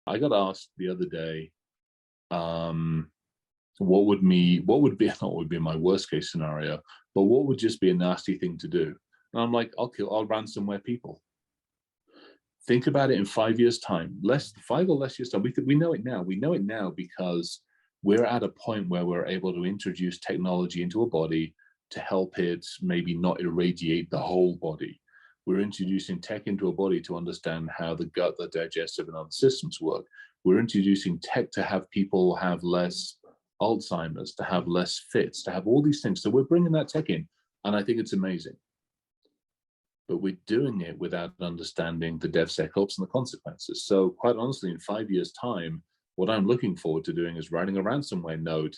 I got asked the other day, what would be not what would be my worst case scenario, but what would just be a nasty thing to do? And I'm like, I'll ransomware people. Think about it in 5 years' time, 5 or less years' time. We know it now. We know it now because we're at a point where we're able to introduce technology into a body to help it maybe not irradiate the whole body. We're introducing tech into a body to understand how the gut, the digestive, and other systems work. We're introducing tech to have people have less Alzheimer's, to have less fits, to have all these things. So we're bringing that tech in, and I think it's amazing. But we're doing it without understanding the DevSecOps and the consequences. So quite honestly, in 5 years' time, what I'm looking forward to doing is writing a ransomware node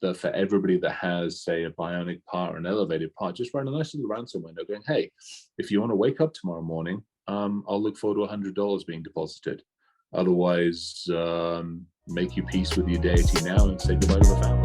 that for everybody that has, say, a bionic part or an elevated part, just write a nice little ransomware node going, hey, if you want to wake up tomorrow morning, I'll look forward to $100 being deposited. Otherwise, make your peace with your deity now and say goodbye to the family.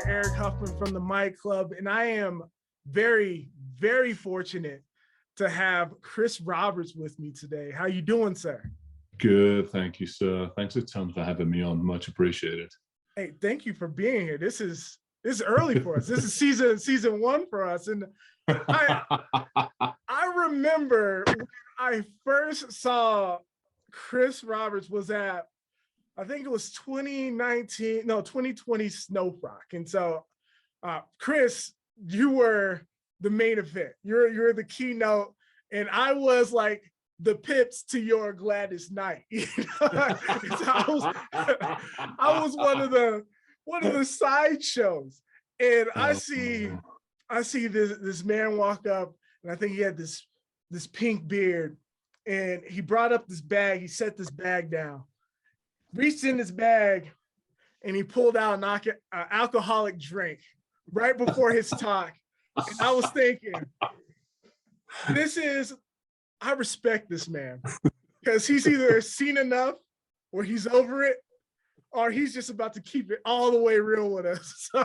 Erik Huffman from the Mic Club, and I am very, very fortunate to have Chris Roberts with me today. How you doing, sir? Good, thank you, sir. Thanks a ton for having me on. Much appreciated. Hey, thank you for being here. This is early for us. This is season one for us, and I remember when I first saw Chris Roberts was at, I think it was 2020 Snowfrock. And so, Chris, you were the main event. You're the keynote, and I was like the Pips to your Gladys Knight. You know? So I was one of the sideshows, and I see this man walk up, and I think he had this pink beard, and he brought up this bag. He set this bag down, reached in his bag, and he pulled out an alcoholic drink right before his talk. And I was thinking, I respect this man, because he's either seen enough or he's over it, or he's just about to keep it all the way real with us. So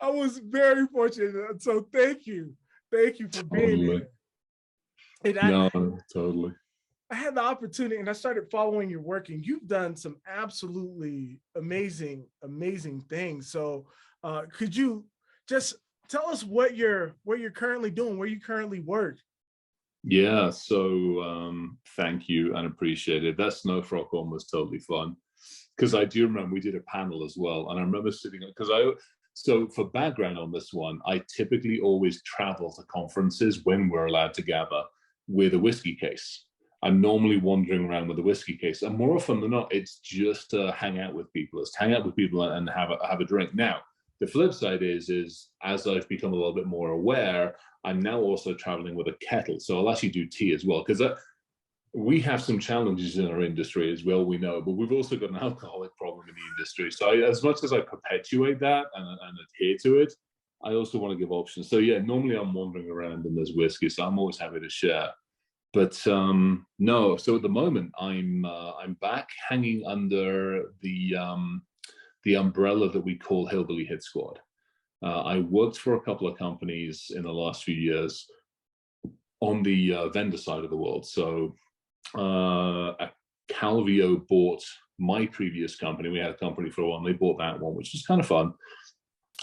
I was very fortunate. So thank you for being here. And totally. I had the opportunity, and I started following your work, and you've done some absolutely amazing things. So could you just tell us what you're currently doing, where you currently work? Yeah, so thank you and appreciate it. That Snowfrock one was totally fun, because I do remember we did a panel as well, and I remember sitting, so for background on this one, I typically always travel to conferences when we're allowed to gather with a whiskey case. I'm normally wandering around with a whiskey case, and more often than not, it's just to hang out with people. It's to hang out with people and have a drink. Now, the flip side is as I've become a little bit more aware, I'm now also traveling with a kettle. So I'll actually do tea as well, because we have some challenges in our industry as well, we know, but we've also got an alcoholic problem in the industry. So as much as I perpetuate that and adhere to it, I also want to give options. So yeah, normally I'm wandering around and there's whiskey, so I'm always happy to share. But no, so at the moment I'm back hanging under the umbrella that we call Hillbilly Hit Squad. I worked for a couple of companies in the last few years on the vendor side of the world. So Calvio bought my previous company. We had a company for a while, and they bought that one, which was kind of fun.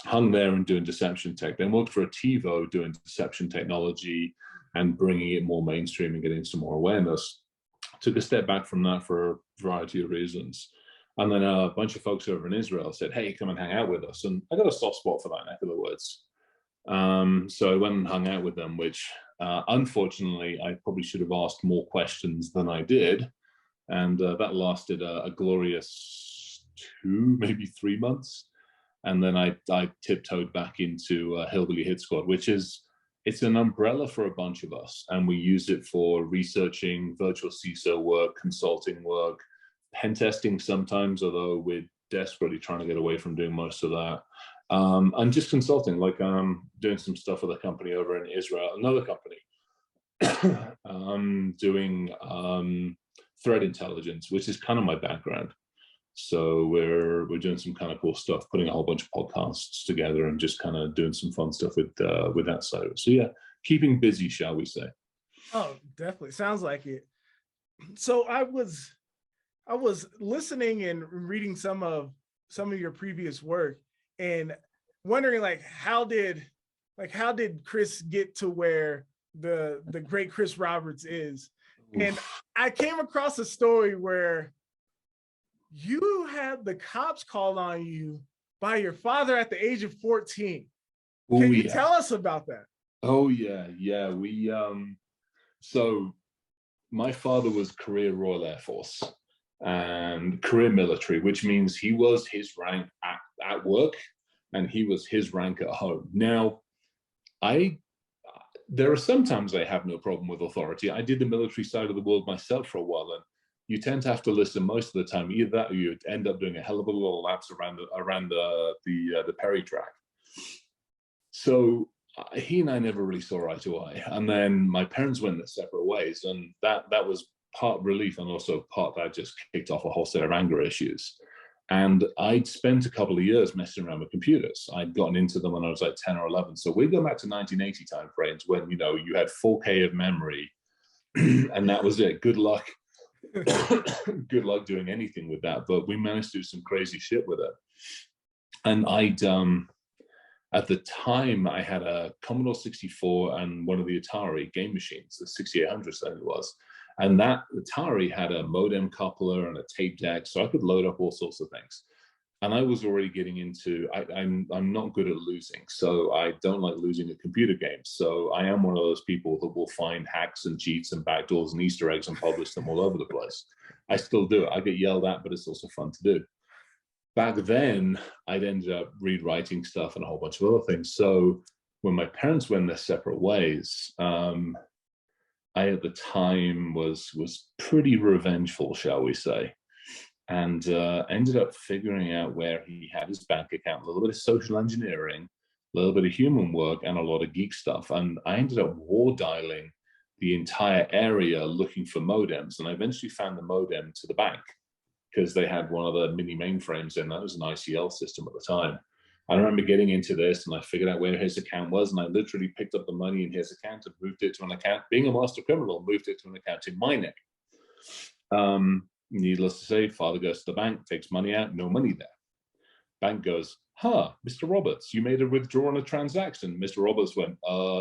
Hung there and doing deception tech. Then worked for a TiVo doing deception technology and bringing it more mainstream and getting some more awareness. took a step back from that for a variety of reasons. And then a bunch of folks over in Israel said, hey, come and hang out with us. And I got a soft spot for that neck of the woods. So I went and hung out with them, which unfortunately, I probably should have asked more questions than I did. And that lasted a glorious 2, maybe 3 months. And then I tiptoed back into Hillbilly Hit Squad, which is, it's an umbrella for a bunch of us. And we use it for researching, virtual CISO work, consulting work, pen testing sometimes, although we're desperately trying to get away from doing most of that. And just consulting, like doing some stuff with a company over in Israel, another company, doing threat intelligence, which is kind of my background. So we're doing some kind of cool stuff, putting a whole bunch of podcasts together and just kind of doing some fun stuff with that side of it. So yeah, keeping busy, shall we say. Oh, definitely. Sounds like it. So I was listening and reading some of your previous work and wondering how did Chris get to where the great Chris Roberts is? Oof. And I came across a story where you had the cops called on you by your father at the age of 14. Can you tell us about that? Oh yeah. We so my father was career Royal Air Force and career military, which means he was his rank at work and he was his rank at home. Now, there are sometimes I have no problem with authority. I did the military side of the world myself for a while, and you tend to have to listen most of the time. Either that or you end up doing a hell of a lot of laps around the Perry track. So he and I never really saw eye to eye. And then my parents went their separate ways, and that was part relief and also part that just kicked off a whole set of anger issues. And I'd spent a couple of years messing around with computers. I'd gotten into them when I was like 10 or 11. So we go back to 1980 timeframes when, you know, you had 4K of memory and that was it. Good luck. Good luck doing anything with that. But we managed to do some crazy shit with it. And at the time, I had a Commodore 64 and one of the Atari game machines, the 6800 that it was. And that Atari had a modem coupler and a tape deck, so I could load up all sorts of things. And I was already getting into, I'm not good at losing, so I don't like losing at computer games. So I am one of those people that will find hacks and cheats and backdoors and Easter eggs and publish them all over the place. I still do it. I get yelled at, but it's also fun to do. Back then, I'd ended up rewriting stuff and a whole bunch of other things. So when my parents went their separate ways, I at the time was pretty revengeful, shall we say, and ended up figuring out where he had his bank account, a little bit of social engineering, a little bit of human work, and a lot of geek stuff. And I ended up war dialing the entire area looking for modems, and I eventually found the modem to the bank because they had one of the mini mainframes in. That was an ICL system at the time. I remember getting into this and I figured out where his account was, and I literally picked up the money in his account and moved it to an account. Being a master criminal, moved it to an account in my name. Needless to say, father goes to the bank, takes money out, no money there. Bank goes, huh, Mr. Roberts, you made a withdrawal on a transaction. Mr. Roberts went,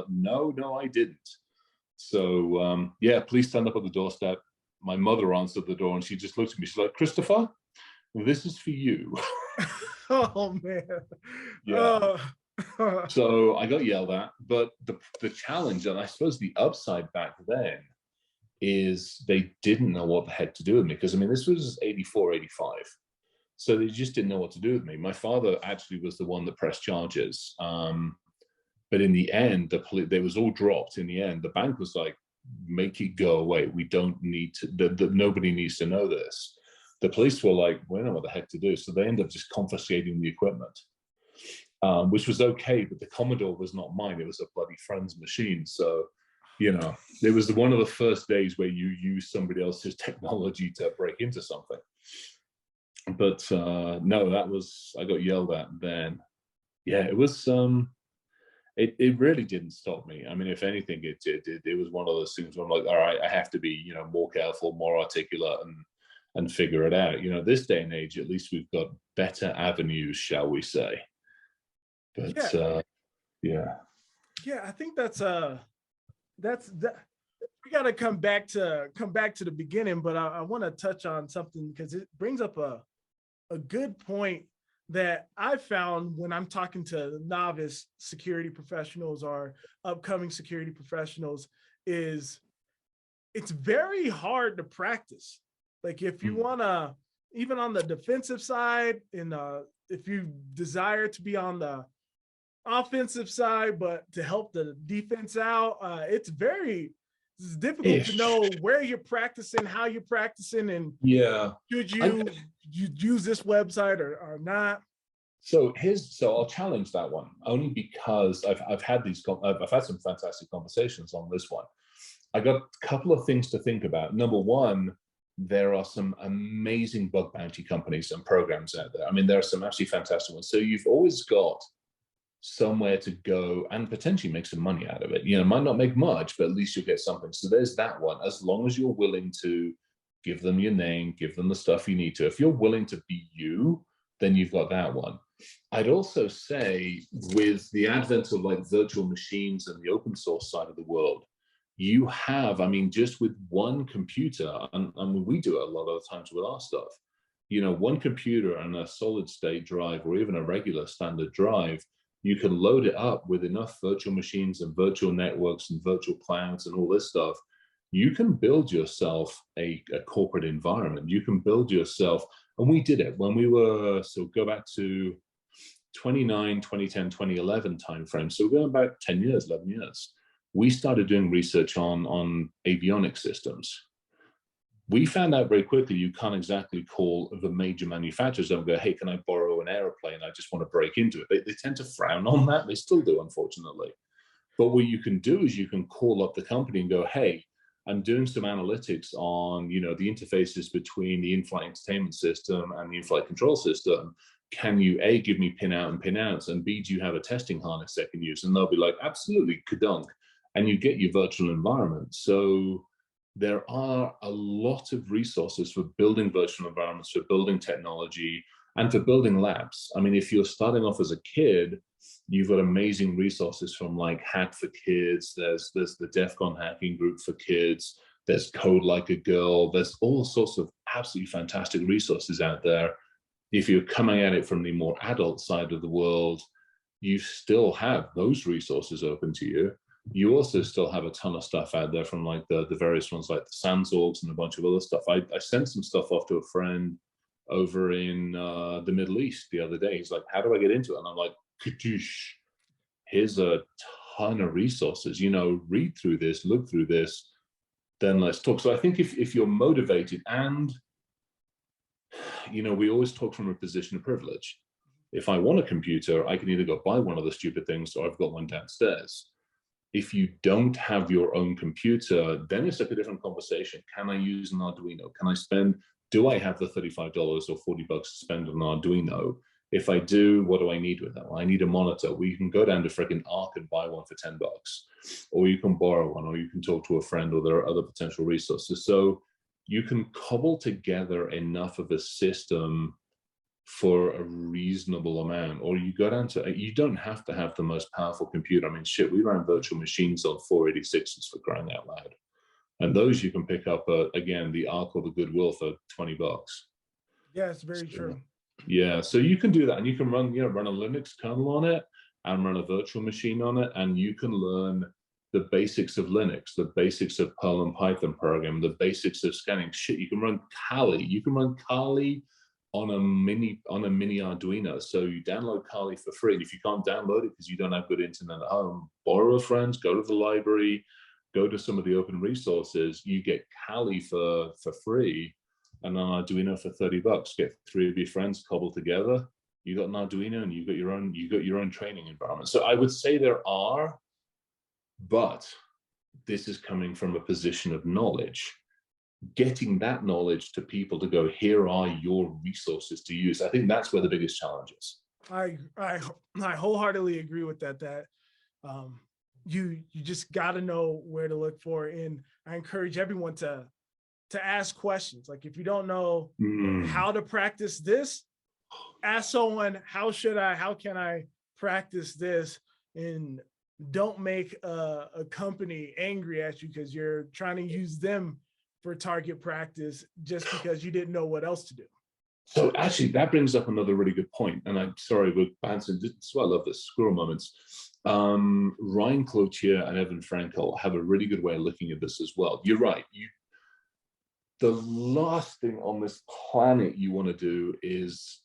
no, I didn't. So yeah, please stand up at the doorstep. My mother answered the door and she just looked at me. She's like, Christopher, this is for you. Oh man. Yeah. So I got yelled at, but the challenge, and I suppose the upside back then, is they didn't know what the heck to do with me, because I mean this was 84, 85. So they just didn't know what to do with me. My father actually was the one that pressed charges. But in the end, they was all dropped in the end. The bank was like, make it go away. We don't need to, nobody needs to know this. The police were like, we don't know what the heck to do. So they ended up just confiscating the equipment, which was okay, but the Commodore was not mine. It was a bloody friend's machine. So, you know, it was one of the first days where you use somebody else's technology to break into something. But no, I got yelled at then. Yeah, it was, it really didn't stop me. I mean, if anything, it did. It was one of those things where I'm like, all right, I have to be, you know, more careful, more articulate, and figure it out. You know, this day and age, at least we've got better avenues, shall we say. But yeah. Yeah, I think that's we got to come back to the beginning, but I want to touch on something because it brings up a good point that I found when I'm talking to novice security professionals or upcoming security professionals is it's very hard to practice. Like if you want to, even on the defensive side, and if you desire to be on the offensive side, but to help the defense out, it's difficult to know where you're practicing, how you're practicing, and should you use this website or not. So I'll challenge that one only because I've had some fantastic conversations on this one. I got a couple of things to think about. Number one, there are some amazing bug bounty companies and programs out there. I mean, there are some absolutely fantastic ones. So you've always got somewhere to go and potentially make some money out of it. You know, might not make much, but at least you'll get something. So there's that one. As long as you're willing to give them your name, give them the stuff you need to. If you're willing to be you, then you've got that one. I'd also say with the advent of like virtual machines and the open source side of the world, you have, I mean, just with one computer, and I mean, we do it a lot of the times with our stuff, you know, one computer and a solid state drive or even a regular standard drive, you can load it up with enough virtual machines and virtual networks and virtual clouds and all this stuff. You can build yourself a corporate environment. You can build yourself, and we did it when we were, so go back to 2010, 2011 timeframe. So we're going about 10 years, 11 years. We started doing research on avionics systems. We found out very quickly you can't exactly call the major manufacturers and go, hey, can I borrow an airplane? I just want to break into it. They tend to frown on that. They still do, unfortunately. But what you can do is you can call up the company and go, hey, I'm doing some analytics on, you know, the interfaces between the in-flight entertainment system and the in-flight control system. Can you A, give me pin out and pin outs, and B, do you have a testing harness I can use? And they'll be like, absolutely, kadunk. And you get your virtual environment. So there are a lot of resources for building virtual environments, for building technology, and for building labs. I mean, if you're starting off as a kid, you've got amazing resources from like Hack for Kids. There's the DEF CON hacking group for kids. There's Code Like a Girl. There's all sorts of absolutely fantastic resources out there. If you're coming at it from the more adult side of the world, you still have those resources open to you. You also still have a ton of stuff out there from like the various ones like the Sansorgs and a bunch of other stuff. I sent some stuff off to a friend over in the Middle East the other day. He's like, how do I get into it? And I'm like, Kadoosh, here's a ton of resources, you know, read through this, look through this, then let's talk. So I think if you're motivated, and, you know, we always talk from a position of privilege. If I want a computer, I can either go buy one of the stupid things or I've got one downstairs. If you don't have your own computer, then it's like a different conversation. Can I use an Arduino? Can I spend, do I have the $35 or $40 to spend on an Arduino? If I do, what do I need with that? Well, I need a monitor. Well, you can go down to freaking Arc and buy one for $10, or you can borrow one, or you can talk to a friend, or there are other potential resources. So you can cobble together enough of a system for a reasonable amount, or you go down to, you don't have to have the most powerful computer. I mean, shit, we ran virtual machines on 486s for crying out loud. And those you can pick up, again, the Arc or the Goodwill for $20. Yeah, it's very true. Yeah, so you can do that, and you can run, you know, run a Linux kernel on it and run a virtual machine on it, and you can learn the basics of Linux, the basics of Perl and Python program, the basics of scanning. Shit, you can run Kali. You can run Kali on a mini Arduino. So you download Kali for free, and if you can't download it because you don't have good internet at home, borrow a friend, go to the library, go to some of the open resources. You get Kali for free, and an Arduino for $30. Get 3 of your friends cobbled together. You got an Arduino, and you got your own training environment. So I would say there are, but this is coming from a position of knowledge. Getting that knowledge to people to go, here are your resources to use. I think that's where the biggest challenge is. I wholeheartedly agree with that. That you just got to know where to look for, and I encourage everyone to ask questions. Like if you don't know how to practice this, ask someone, how can I practice this? And don't make a company angry at you because you're trying to use them for target practice just because you didn't know what else to do. So actually, that brings up another really good point. And I'm sorry, we're bouncing. That's why I love this squirrel moments. Ryan Cloutier and Evan Frankel have a really good way of looking at this as well. You're right. The last thing on this planet you want to do is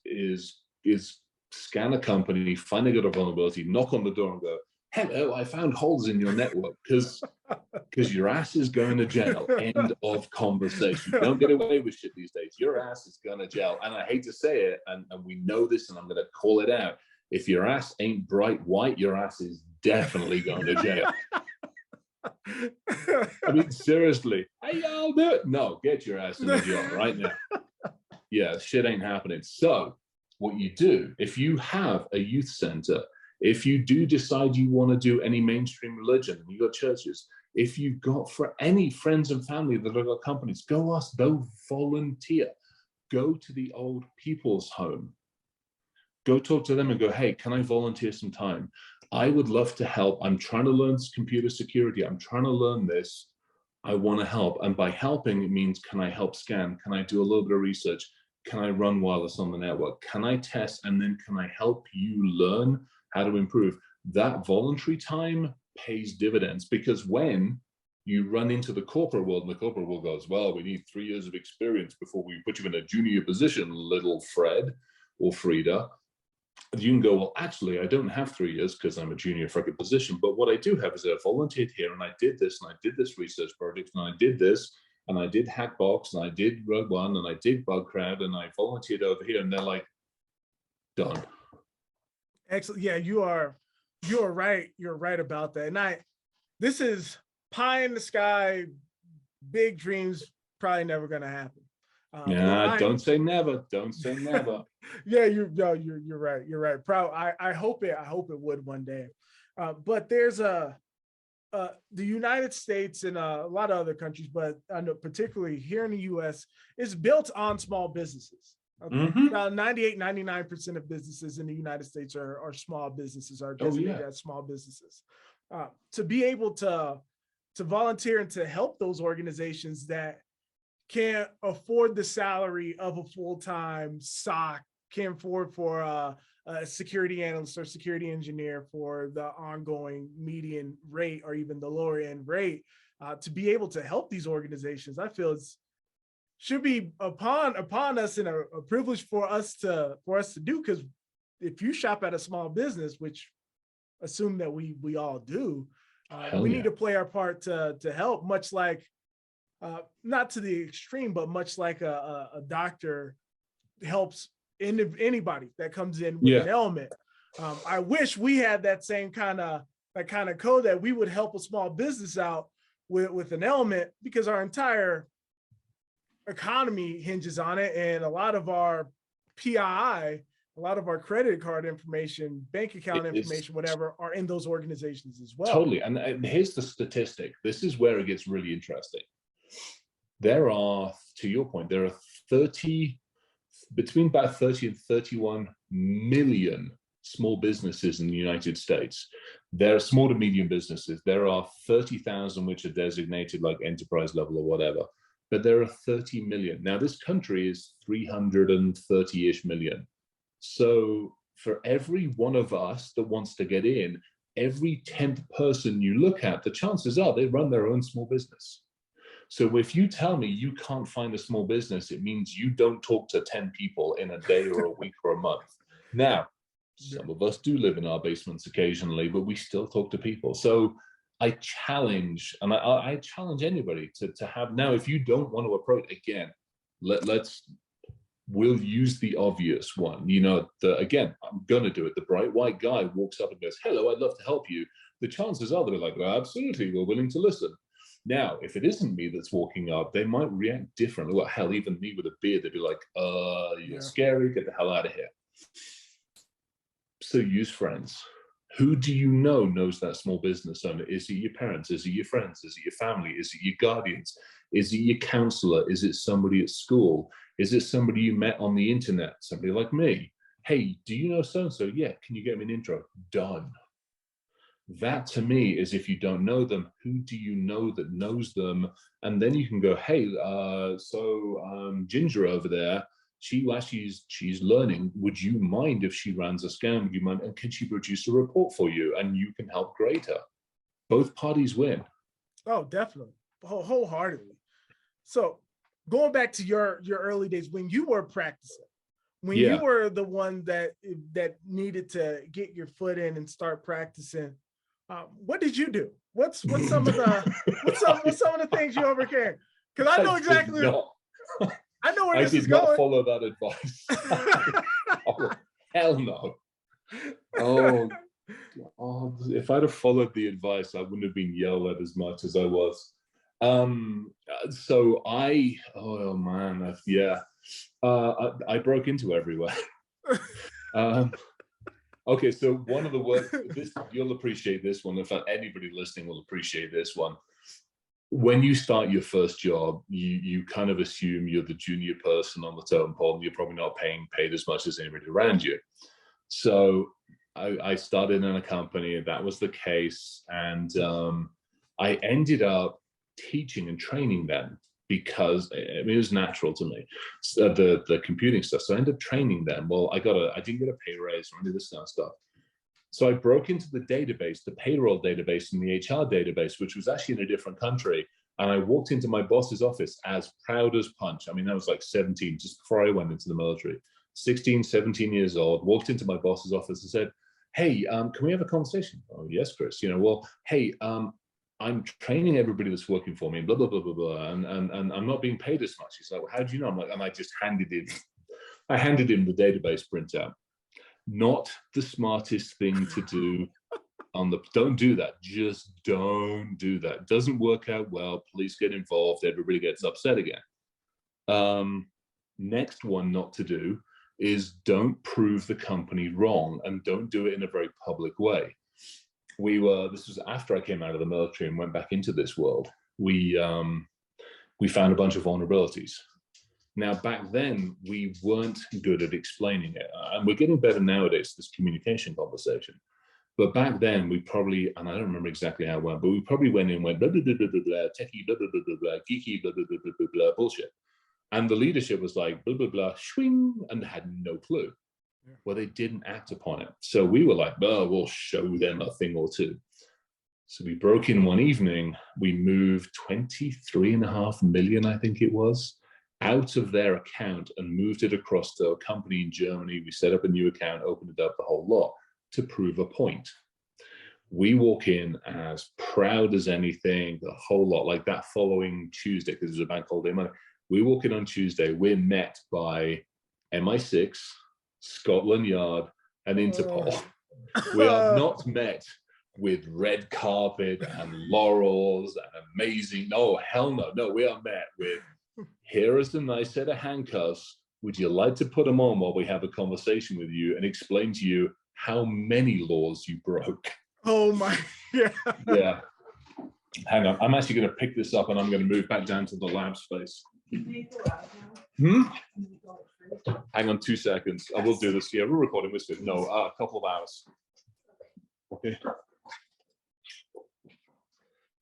scan a company, find a good vulnerability, knock on the door, and go, "Hello, I found holes in your network," because your ass is going to jail. End of conversation. You don't get away with shit these days. Your ass is going to jail. And I hate to say it, and we know this, and I'm going to call it out. If your ass ain't bright white, your ass is definitely going to jail. I mean, seriously. Hey, y'all do it. No, get your ass in the jail right now. Yeah, shit ain't happening. So what you do, if you have a youth center, if you do decide you want to do any mainstream religion, and you got churches, if you've got for any friends and family that have got companies, go volunteer. Go to the old people's home. Go talk to them and go, "Hey, can I volunteer some time? I would love to help. I'm trying to learn computer security. I'm trying to learn this. I want to help." And by helping, it means, can I help scan? Can I do a little bit of research? Can I run wireless on the network? Can I test? And then can I help you learn how to improve? That voluntary time pays dividends, because when you run into the corporate world, and the corporate world goes, "Well, we need 3 years of experience before we put you in a junior position, little Fred or Frida," you can go, "Well, actually, I don't have 3 years because I'm a junior frickin' position. But what I do have is I volunteered here, and I did this, and I did this research project, and I did this, and I did Hackbox, and I did Rogue One, and I did Bugcrowd, and I volunteered over here." And they're like, done. Excellent. Yeah, you are right. You're right about that. And this is pie in the sky, big dreams, probably never going to happen. Yeah, don't say never. Don't say never. Yeah, you're right. You're right. I hope it would one day. But there's the United States and a lot of other countries, but I know particularly here in the US, is built on small businesses. Okay. Mm-hmm. About 99% of businesses in the United States are small businesses, are designated as small businesses. To be able to volunteer and to help those organizations that can't afford the salary of a full-time SOC, can't afford for a security analyst or security engineer for the ongoing median rate or even the lower end rate, to be able to help these organizations, I feel should be upon us and a privilege for us to do. Because if you shop at a small business, which assume that we all do, we need to play our part to help, much like not to the extreme, but much like a doctor helps anybody that comes in with an ailment. I wish we had that same kind of code, that we would help a small business out with an ailment, because our entire economy hinges on it. And a lot of our PII, a lot of our credit card information, bank account information, whatever, are in those organizations as well. Totally. And here's the statistic. This is where it gets really interesting. There are, to your point, there are between about 30 and 31 million small businesses in the United States. There are small to medium businesses. There are 30,000 which are designated like enterprise level or whatever, but there are 30 million. Now, this country is 330-ish million. So for every one of us that wants to get in, every 10th person you look at, the chances are they run their own small business. So if you tell me you can't find a small business, it means you don't talk to 10 people in a day or a week or a month. Now, some of us do live in our basements occasionally, but we still talk to people. So I challenge, and I challenge anybody to have, now, if you don't want to approach, again, we'll use the obvious one. You know, again, I'm going to do it. The bright white guy walks up and goes, "Hello, I'd love to help you." The chances are they're like, "Well, absolutely, we're willing to listen." Now, if it isn't me that's walking up, they might react differently. Well, hell, even me with a beard, they'd be like, "You're scary, get the hell out of here." So use friends. Who do you know knows that small business owner? Is it your parents? Is it your friends? Is it your family? Is it your guardians? Is it your counselor? Is it somebody at school? Is it somebody you met on the internet? Somebody like me. "Hey, do you know so-and-so? Yeah, can you get me an intro?" Done. That to me is, if you don't know them, who do you know that knows them? And then you can go, hey, Ginger over there, she's learning. Would you mind if she runs a scan? Would you mind? And can she produce a report for you? And you can help grade her. Both parties win. Oh, definitely, wholeheartedly. So going back to your early days when you were practicing, when you were the one that needed to get your foot in and start practicing, what did you do? What's some of the things you overcame? Because I know exactly. I know where this is going. I did not follow that advice. Oh, hell no. Oh, if I'd have followed the advice, I wouldn't have been yelled at as much as I was. So I broke into everywhere. Okay, so one of the work, you'll appreciate this one. In fact, anybody listening will appreciate this one. When you start your first job, you kind of assume you're the junior person on the totem pole, and you're probably not paid as much as anybody around you. So I started in a company, and that was the case. And I ended up teaching and training them because it was natural to me, the computing stuff. So I ended up training them. Well, I didn't get a pay raise or any of this kind of stuff. So I broke into the database, the payroll database and the HR database, which was actually in a different country. And I walked into my boss's office as proud as punch. I mean, I was like 17, just before I went into the military, 16, 17 years old, walked into my boss's office and said, hey, can we have a conversation? Oh, yes, Chris. Hey, I'm training everybody that's working for me, blah, blah, blah, blah, blah. And I'm not being paid as much. He's like, well, how do you know? I'm like, and I just handed him the database printout. Not the smartest thing to do. Don't do that. Just don't do that. It doesn't work out well. Police get involved. Everybody gets upset again. Next one not to do is don't prove the company wrong, and don't do it in a very public way. This was after I came out of the military and went back into this world. We found a bunch of vulnerabilities. Now, back then, we weren't good at explaining it. And we're getting better nowadays, this communication conversation. But back then, we probably, and I don't remember exactly how it went, but we probably went in and went, blah, blah, blah, blah, blah, blah, techie, blah, blah, blah, blah, blah, geeky, blah, blah, blah, blah, blah, blah, bullshit. And the leadership was like, blah, blah, blah, swing, and had no clue. Well, they didn't act upon it. So we were like, oh, we'll show them a thing or two. So we broke in one evening. We moved 23.5 million, I think it was, out of their account and moved it across to a company in Germany. We set up a new account, opened it up, the whole lot, to prove a point. We walk in as proud as anything, the whole lot, like that following Tuesday, because it was a bank holiday Monday. We walk in on Tuesday, we're met by MI6, Scotland Yard, and Interpol. We are not met with red carpet and laurels and amazing. No, hell no. No, we are met with, here is a nice set of handcuffs. Would you like to put them on while we have a conversation with you and explain to you how many laws you broke? Oh my, yeah. Yeah. Hang on. I'm actually going to pick this up and I'm going to move back down to the lab space. Hang on 2 seconds. I will do this. Yeah, we're recording this. No, a couple of hours. Okay.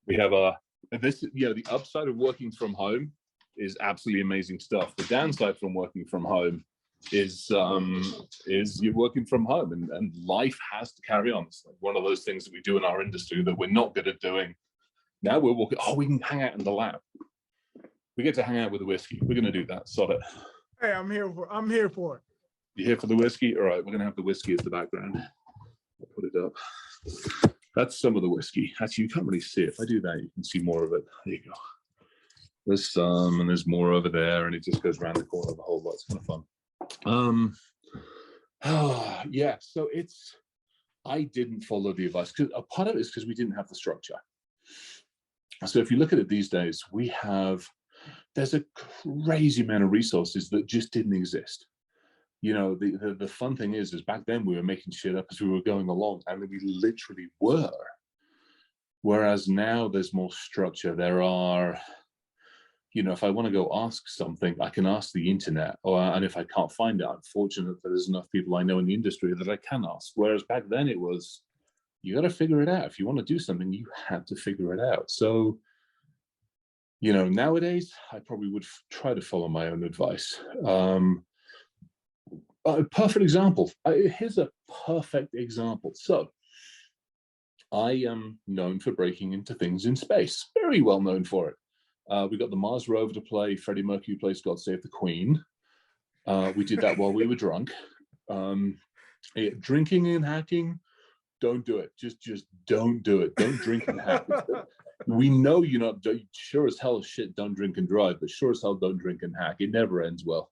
We have the upside of working from home is absolutely amazing stuff. The downside from working from home is you're working from home and life has to carry on. It's like one of those things that we do in our industry that we're not good at doing. Now we're walking, we can hang out in the lab. We get to hang out with the whiskey. We're going to do that. Sod it. Hey, I'm here for it. You here for the whiskey? All right, we're going to have the whiskey as the background. I'll put it up. That's some of the whiskey. Actually, you can't really see it. If I do that, you can see more of it. There you go. There's some, and there's more over there, and it just goes around the corner of the whole lot. It's kind of fun. Yeah, so I didn't follow the advice. Because a part of it is because we didn't have the structure. So if you look at it these days, there's a crazy amount of resources that just didn't exist. You know, the fun thing is back then we were making shit up as we were going along, and we literally were. Whereas now there's more structure. There are, if I want to go ask something, I can ask the internet, and if I can't find it, I'm fortunate that there's enough people I know in the industry that I can ask. Whereas back then it was, you got to figure it out. If you want to do something, you have to figure it out. So, nowadays, I probably would try to follow my own advice. A perfect example. Here's a perfect example. So, I am known for breaking into things in space. Very well known for it. We got the Mars rover to play. Freddie Mercury plays God Save the Queen. We did that while we were drunk. Drinking and hacking, don't do it. Just don't do it. Don't drink and hack. We know you're not, sure as hell as shit, don't drink and drive, but sure as hell don't drink and hack. It never ends well.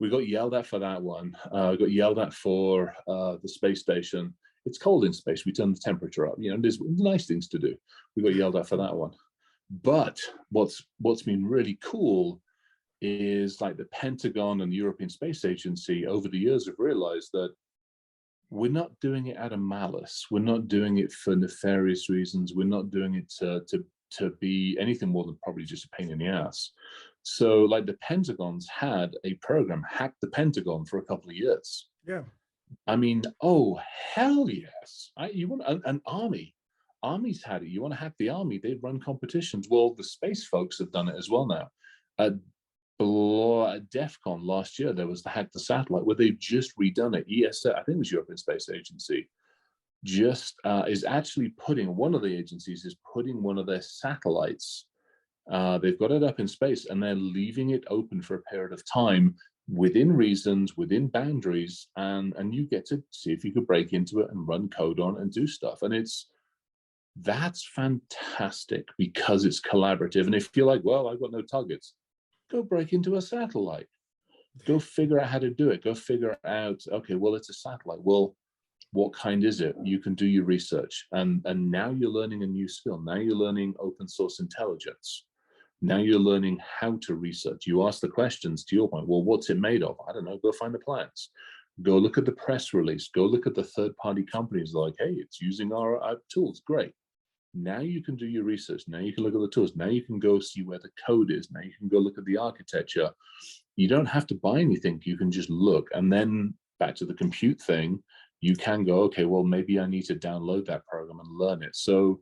We got yelled at for that one. Got yelled at for the space station. It's cold in space. We turn the temperature up. There's nice things to do. We got yelled at for that one. But what's been really cool is like the Pentagon and the European Space Agency over the years have realized that we're not doing it out of malice. We're not doing it for nefarious reasons. We're not doing it to be anything more than probably just a pain in the ass. So like the Pentagon's had a program, Hack the Pentagon, for a couple of years. Yeah. I mean, oh, hell yes. You want an army. Army's had it. You want to hack the army, they'd run competitions. Well, the space folks have done it as well now. At DEF CON last year, there was the Hack the Satellite, where they've just redone it. ESA, I think it was European Space Agency, is actually putting, one of the agencies is putting one of their satellites, they've got it up in space, and they're leaving it open for a period of time within reasons, within boundaries, and you get to see if you could break into it and run code on and do stuff. And that's fantastic because it's collaborative. And if you're like, well, I've got no targets, go break into a satellite. Go figure out how to do it. Go figure out, okay, well, it's a satellite. Well, what kind is it? You can do your research. And now you're learning a new skill. Now you're learning open source intelligence. Now you're learning how to research. You ask the questions, to your point, well, what's it made of? I don't know, go find the plans. Go look at the press release. Go look at the third-party companies like, hey, it's using our tools. Great. Now you can do your research. Now you can look at the tools. Now you can go see where the code is. Now you can go look at the architecture. You don't have to buy anything. You can just look. And then back to the compute thing, you can go, okay, well, maybe I need to download that program and learn it. So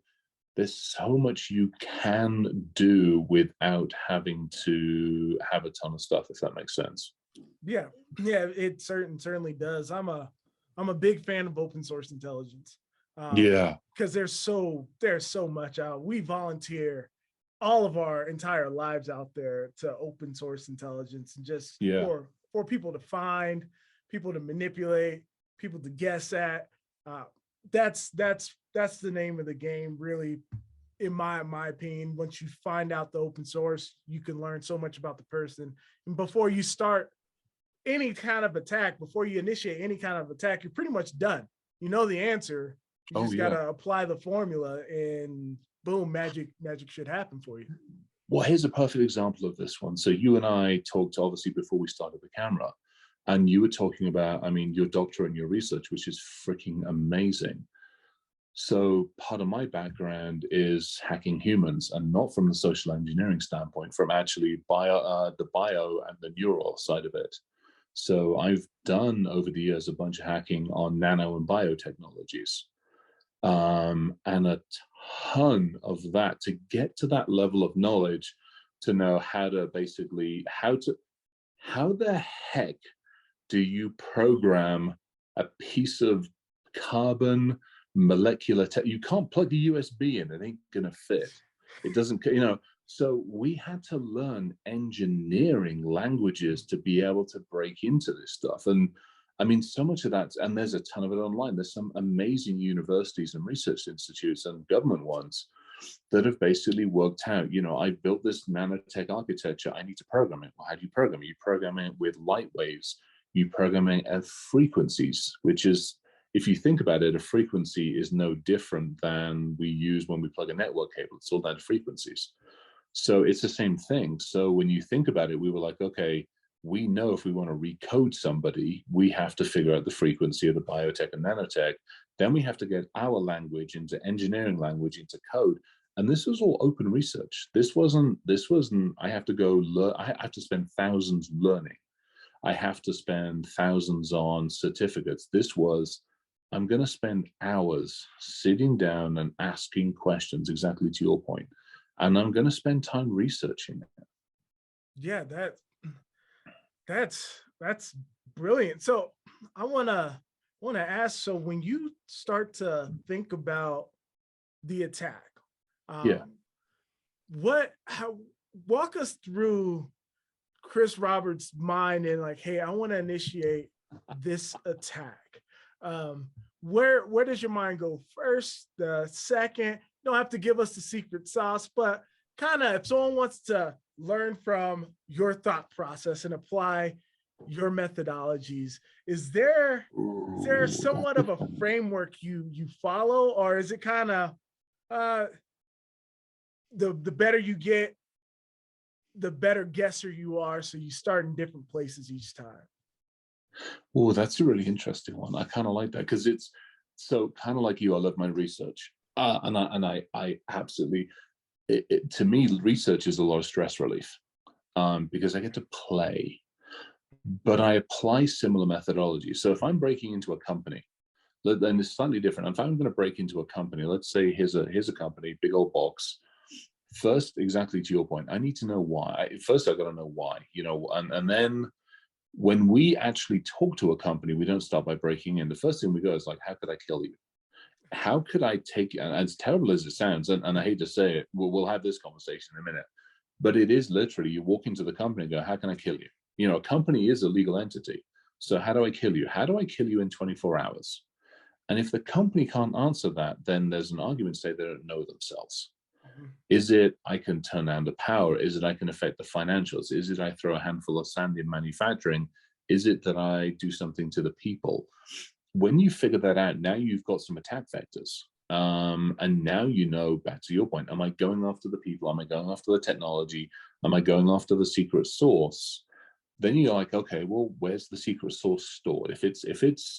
there's so much you can do without having to have a ton of stuff, if that makes sense. Yeah, it certainly does. I'm a big fan of open source intelligence. Because there's so much out. We volunteer all of our entire lives out there to open source intelligence, and just for people to find, people to manipulate, people to guess at. That's the name of the game, really, in my opinion. Once you find out the open source, you can learn so much about the person. And before you start any kind of attack, before you initiate any kind of attack, you're pretty much done. You know the answer. You just gotta apply the formula, and boom, magic should happen for you. Well, here's a perfect example of this one. So you and I talked obviously before we started the camera, and you were talking about, I mean, your doctorate and your research, which is freaking amazing. So part of my background is hacking humans, and not from the social engineering standpoint, from actually the bio and the neural side of it. So I've done over the years a bunch of hacking on nano and biotechnologies. And a ton of that to get to that level of knowledge, to know how to basically, how the heck do you program a piece of carbon molecular you can't plug the USB in, it ain't gonna fit. It doesn't, so we had to learn engineering languages to be able to break into this stuff. And I mean, so much of that, and there's a ton of it online. There's some amazing universities and research institutes and government ones that have basically worked out, I built this nanotech architecture, I need to program it. Well, how do you program it? You program it with light waves. You program it at frequencies, which is, if you think about it, a frequency is no different than we use when we plug a network cable. It's all down to frequencies. So it's the same thing. So when you think about it, we were like, okay, we know if we want to recode somebody, we have to figure out the frequency of the biotech and nanotech. Then we have to get our language into engineering language, into code. And this was all open research. This wasn't, I have to go learn, I have to spend thousands learning. I have to spend thousands on certificates. This was I'm going to spend hours sitting down and asking questions, exactly to your point, and I'm going to spend time researching it. Yeah, that's brilliant. So I wanna ask, so when you start to think about the attack, Yeah. um, how walk us through Chris Roberts' mind and like, hey, I want to initiate this attack. Um, where does your mind go first? The second, you don't have to give us the secret sauce, but kind of if someone wants to learn from your thought process and apply your methodologies, is there somewhat of a framework you follow, or is it kind of uh the better you get, the better guesser you are, so you start in different places each time? Oh, that's a really interesting one. I kind of like that because it's so kind of like you. I love my research, and I absolutely. To me, research is a lot of stress relief because I get to play, but I apply similar methodology. So if I'm breaking into a company, then it's slightly different. If I'm going to break into a company, let's say here's a company, big old box. First, exactly to your point, I need to know why. First, I've got to know why, and then when we actually talk to a company, we don't start by breaking in. The first thing we go is like, how could I kill you? How could I take you? And as terrible as it sounds, and I hate to say it, we'll have this conversation in a minute, but it is literally you walk into the company and go, how can I kill you? A company is a legal entity. So how do I kill you? How do I kill you in 24 hours? And if the company can't answer that, then there's an argument to say they don't know themselves. Mhm. Is it I can turn down the power? Is it I can affect the financials? Is it I throw a handful of sand in manufacturing? Is it that I do something to the people? When you figure that out, now you've got some attack vectors. And now back to your point, am I going after the people? Am I going after the technology? Am I going after the secret source? Then you're like, okay, well, where's the secret source stored? If it's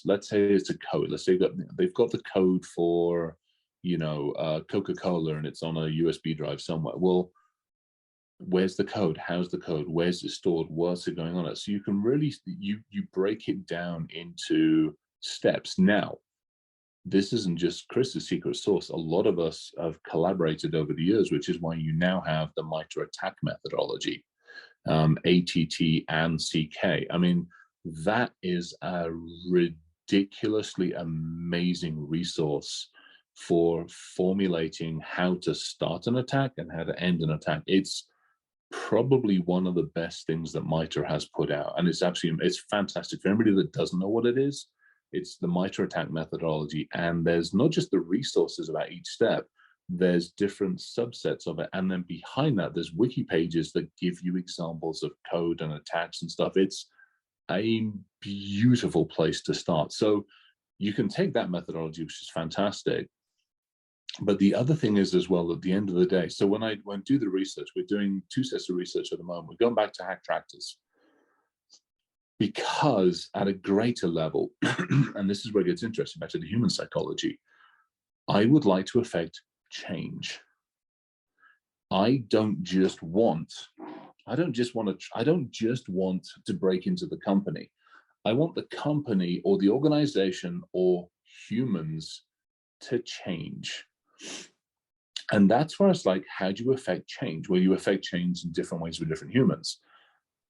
let's say it's a code. Let's say they've got the code for Coca-Cola and it's on a USB drive somewhere. Well, where's the code? How's the code? Where's it stored? What's it going on? So you can really you break it down into steps. Now, this isn't just Chris's secret source. A lot of us have collaborated over the years, which is why you now have the Microattack methodology, ATT and CK. I mean, that is a ridiculously amazing resource for formulating how to start an attack and how to end an attack. It's probably one of the best things that MITRE has put out, and it's fantastic for anybody that doesn't know what it is. It's the Microattack methodology, and there's not just the resources about each step, there's different subsets of it, and then behind that there's wiki pages that give you examples of code and attacks and stuff. It's a beautiful place to start. So you can take that methodology, which is fantastic, but the other thing is as well, at the end of the day, so when I do the research, we're doing 2 sets of research at the moment. We're going back to hack tractors because at a greater level, and this is where it gets interesting, back to the human psychology, I would like to affect change. I don't just want to break into the company. I want the company or the organization or humans to change. And that's where it's like, how do you affect change? Well, you affect change in different ways with different humans.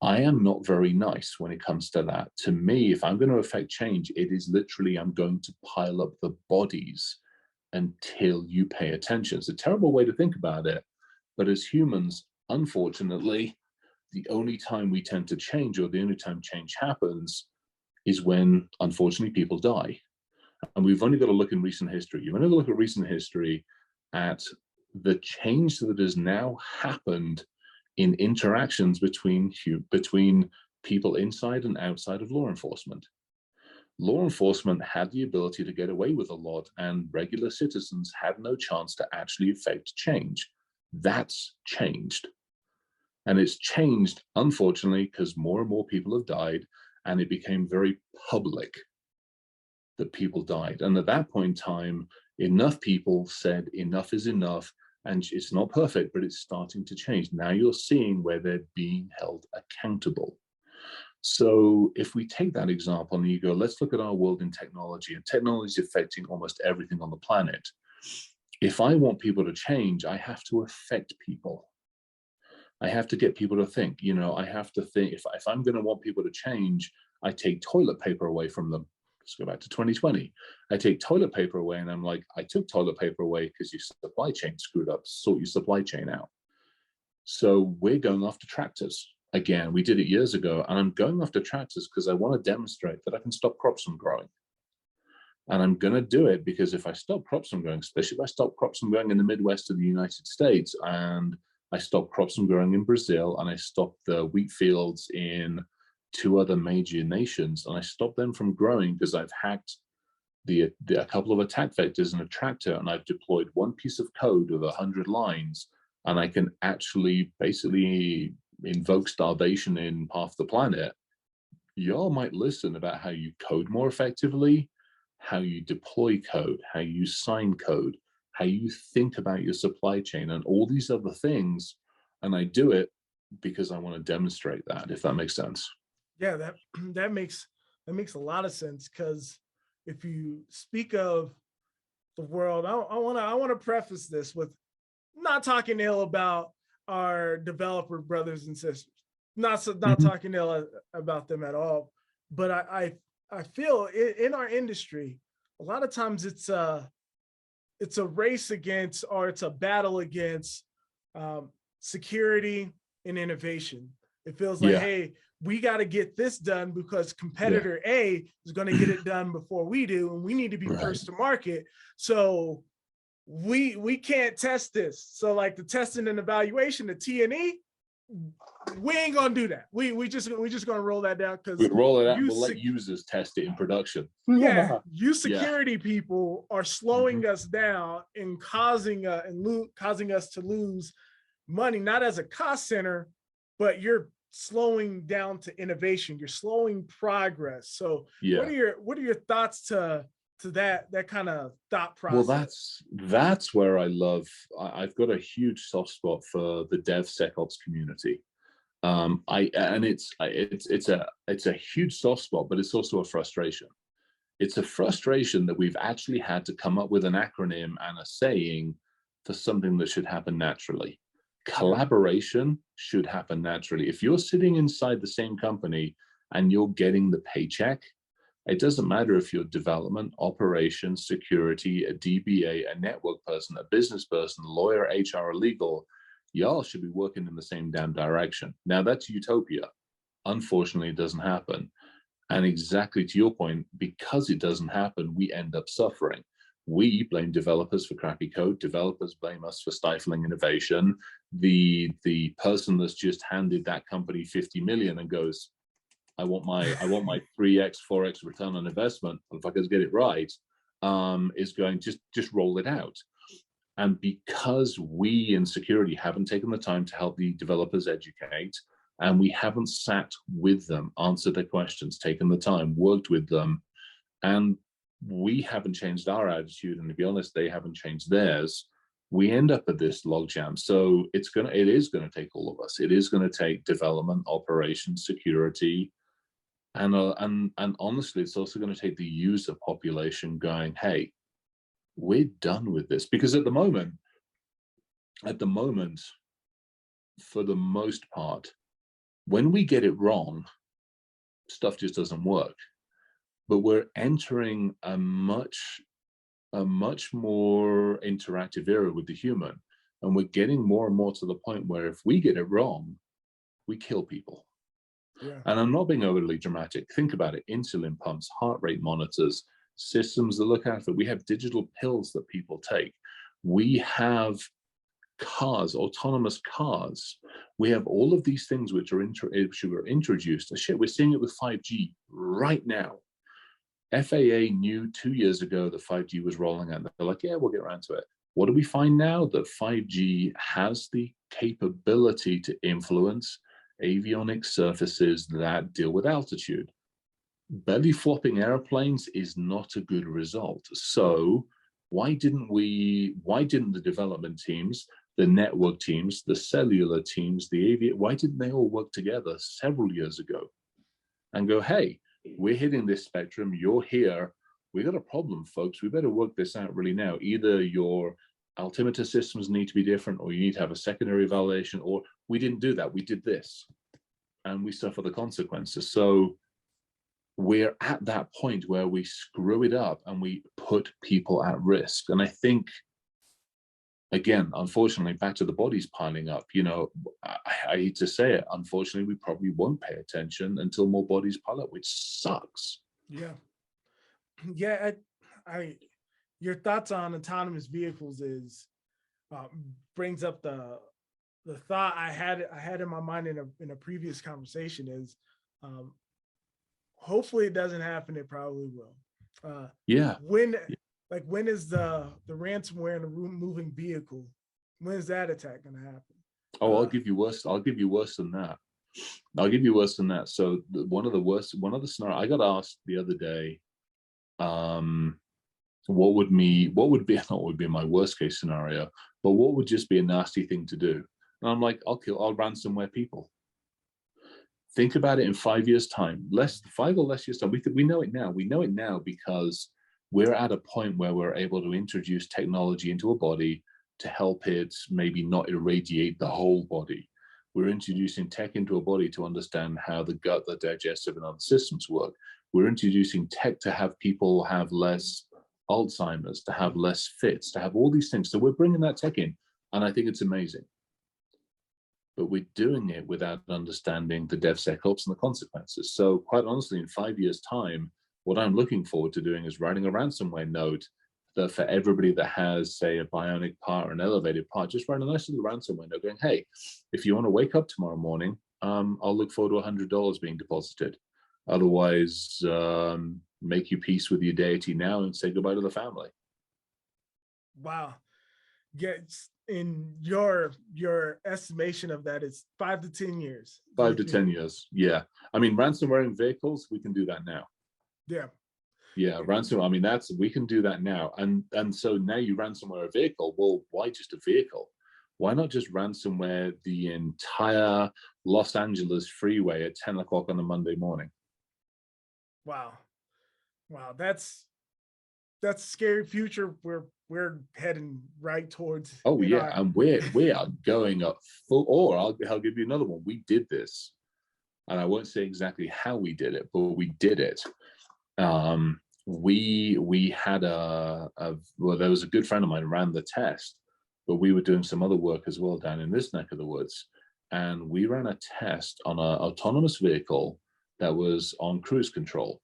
I am not very nice when it comes to that. To me, if I'm going to affect change, it is literally I'm going to pile up the bodies until you pay attention. It's a terrible way to think about it. But as humans, unfortunately, the only time we tend to change, or the only time change happens, is when, unfortunately, people die. And we've only got to look in recent history. You've only got to look at recent history at the change that has now happened in interactions between people inside and outside of law enforcement. Law enforcement had the ability to get away with a lot, and regular citizens had no chance to actually affect change. That's changed. And it's changed, unfortunately, because more and more people have died, and it became very public that people died. And at that point in time, enough people said enough is enough, and it's not perfect, but it's starting to change. Now you're seeing where they're being held accountable. So if we take that example and you go, let's look at our world in technology, and technology is affecting almost everything on the planet. If I want people to change, I have to affect people. I have to get people to think, I have to think, if I'm going to want people to change, I take toilet paper away from them. Let's go back to 2020. I take toilet paper away and I'm like, I took toilet paper away because your supply chain screwed up, sort your supply chain out. So we're going after tractors. Again, we did it years ago, and I'm going after tractors because I want to demonstrate that I can stop crops from growing. And I'm going to do it because if I stop crops from growing, especially if I stop crops from growing in the Midwest of the United States, and I stop crops from growing in Brazil, and I stop the wheat fields in 2 other major nations, and I stop them from growing because I've hacked a couple of attack vectors in a tractor, and I've deployed one piece of code of 100 lines, and I can actually basically invoke starvation in half the planet. Y'all might listen about how you code more effectively, how you deploy code, how you sign code, how you think about your supply chain, and all these other things. And I do it because I want to demonstrate that, if that makes sense. Yeah, that makes a lot of sense, because if you speak of the world, I want to preface this with not talking ill about our developer brothers and sisters, not talking ill about them at all. But I feel in our industry, a lot of times it's a race against, or it's a battle against security and innovation. It feels like, hey, we got to get this done because competitor A is going to get it done before we do, and we need to be first to market. So we can't test this. So like the testing and evaluation, the T&E, we ain't gonna do that. We just gonna roll that down, because we roll it out. We'll let users test it in production. Yeah, you security people are slowing us down and causing us to lose money, not as a cost center, but you're slowing down to innovation. You're slowing progress. So what are your thoughts to that kind of thought process? Well, that's where I've got a huge soft spot for the DevSecOps community. It's a huge soft spot, but it's also a frustration. It's a frustration that we've actually had to come up with an acronym and a saying for something that should happen naturally. Collaboration should happen naturally. If you're sitting inside the same company and you're getting the paycheck, it doesn't matter if you're development, operations, security, a DBA, a network person, a business person, lawyer, HR, or legal, y'all should be working in the same damn direction. Now that's utopia. Unfortunately, it doesn't happen. And exactly to your point, because it doesn't happen, we end up suffering. We blame developers for crappy code. Developers blame us for stifling innovation. The person that's just handed that company 50 million and goes, I want my 3x, 4x return on investment, if I could get it right, is going just roll it out. And because we in security haven't taken the time to help the developers educate, and we haven't sat with them, answered their questions, taken the time, worked with them, and we haven't changed our attitude, and to be honest, they haven't changed theirs, we end up at this logjam. So it is gonna take all of us. It is gonna take development, operations, security, and honestly, it's also going to take the user population going, hey, we're done with this. Because at the moment, for the most part, when we get it wrong, stuff just doesn't work. But we're entering a much more interactive era with the human. And we're getting more and more to the point where if we get it wrong, we kill people. Yeah. And I'm not being overly dramatic. Think about it: insulin pumps, heart rate monitors, systems that look after. We have digital pills that people take. We have cars, autonomous cars. We have all of these things which were introduced. Shit, we're seeing it with 5G right now. FAA knew 2 years ago that 5G was rolling out. They're like, yeah, we'll get around to it. What do we find now? That 5G has the capability to influence avionics surfaces that deal with altitude. Belly flopping airplanes is not a good result. So why didn't the development teams, the network teams, the cellular teams, why didn't they all work together several years ago? and go, hey, we're hitting this spectrum, you're here, we got a problem, folks, we better work this out really now. Either your altimeter systems need to be different, or you need to have a secondary validation, or we didn't do that, we did this, and we suffer the consequences. So we're at that point where we screw it up and we put people at risk. And I think, again, unfortunately, back to the bodies piling up, you know, I hate to say it, unfortunately, we probably won't pay attention until more bodies pile up, which sucks. Yeah. Yeah. Your thoughts on autonomous vehicles is brings up the thought I had in my mind in a previous conversation is hopefully it doesn't happen. It probably will. Yeah. When is the ransomware in a moving vehicle? When is that attack going to happen? Oh, I'll give you worse. I'll give you worse than that. I'll give you worse than that. So one of the scenarios I got asked the other day, what would be my worst case scenario, but what would just be a nasty thing to do? And I'm like, I'll ransomware people. Think about it in 5 years' time, 5 or less years' time. We know it now. We know it now because we're at a point where we're able to introduce technology into a body to help it maybe not irradiate the whole body. We're introducing tech into a body to understand how the gut, the digestive, and other systems work. We're introducing tech to have people have less Alzheimer's, to have less fits, to have all these things. So we're bringing that tech in, and I think it's amazing. But we're doing it without understanding the DevSecOps and the consequences. So quite honestly, in 5 years' time, what I'm looking forward to doing is writing a ransomware node that for everybody that has, say, a bionic part or an elevated part, just write a nice little ransomware node going, hey, if you want to wake up tomorrow morning, I'll look forward to $100 being deposited. Otherwise, make your peace with your deity now and say goodbye to the family. Wow. Yes. In your estimation of that is 5 to 10 years. 5 to 10 years. Yeah. I mean, ransomware in vehicles, we can do that now. Yeah. Yeah. Ransomware. I mean, we can do that now. And so now you ransomware a vehicle. Well, why just a vehicle? Why not just ransomware the entire Los Angeles freeway at 10 o'clock on a Monday morning? Wow. That's a scary future. We're heading right towards. Oh yeah, and we are going up full. Or I'll give you another one. We did this, and I won't say exactly how we did it, but we did it. We had there was a good friend of mine who ran the test, but we were doing some other work as well down in this neck of the woods, and we ran a test on an autonomous vehicle that was on cruise control.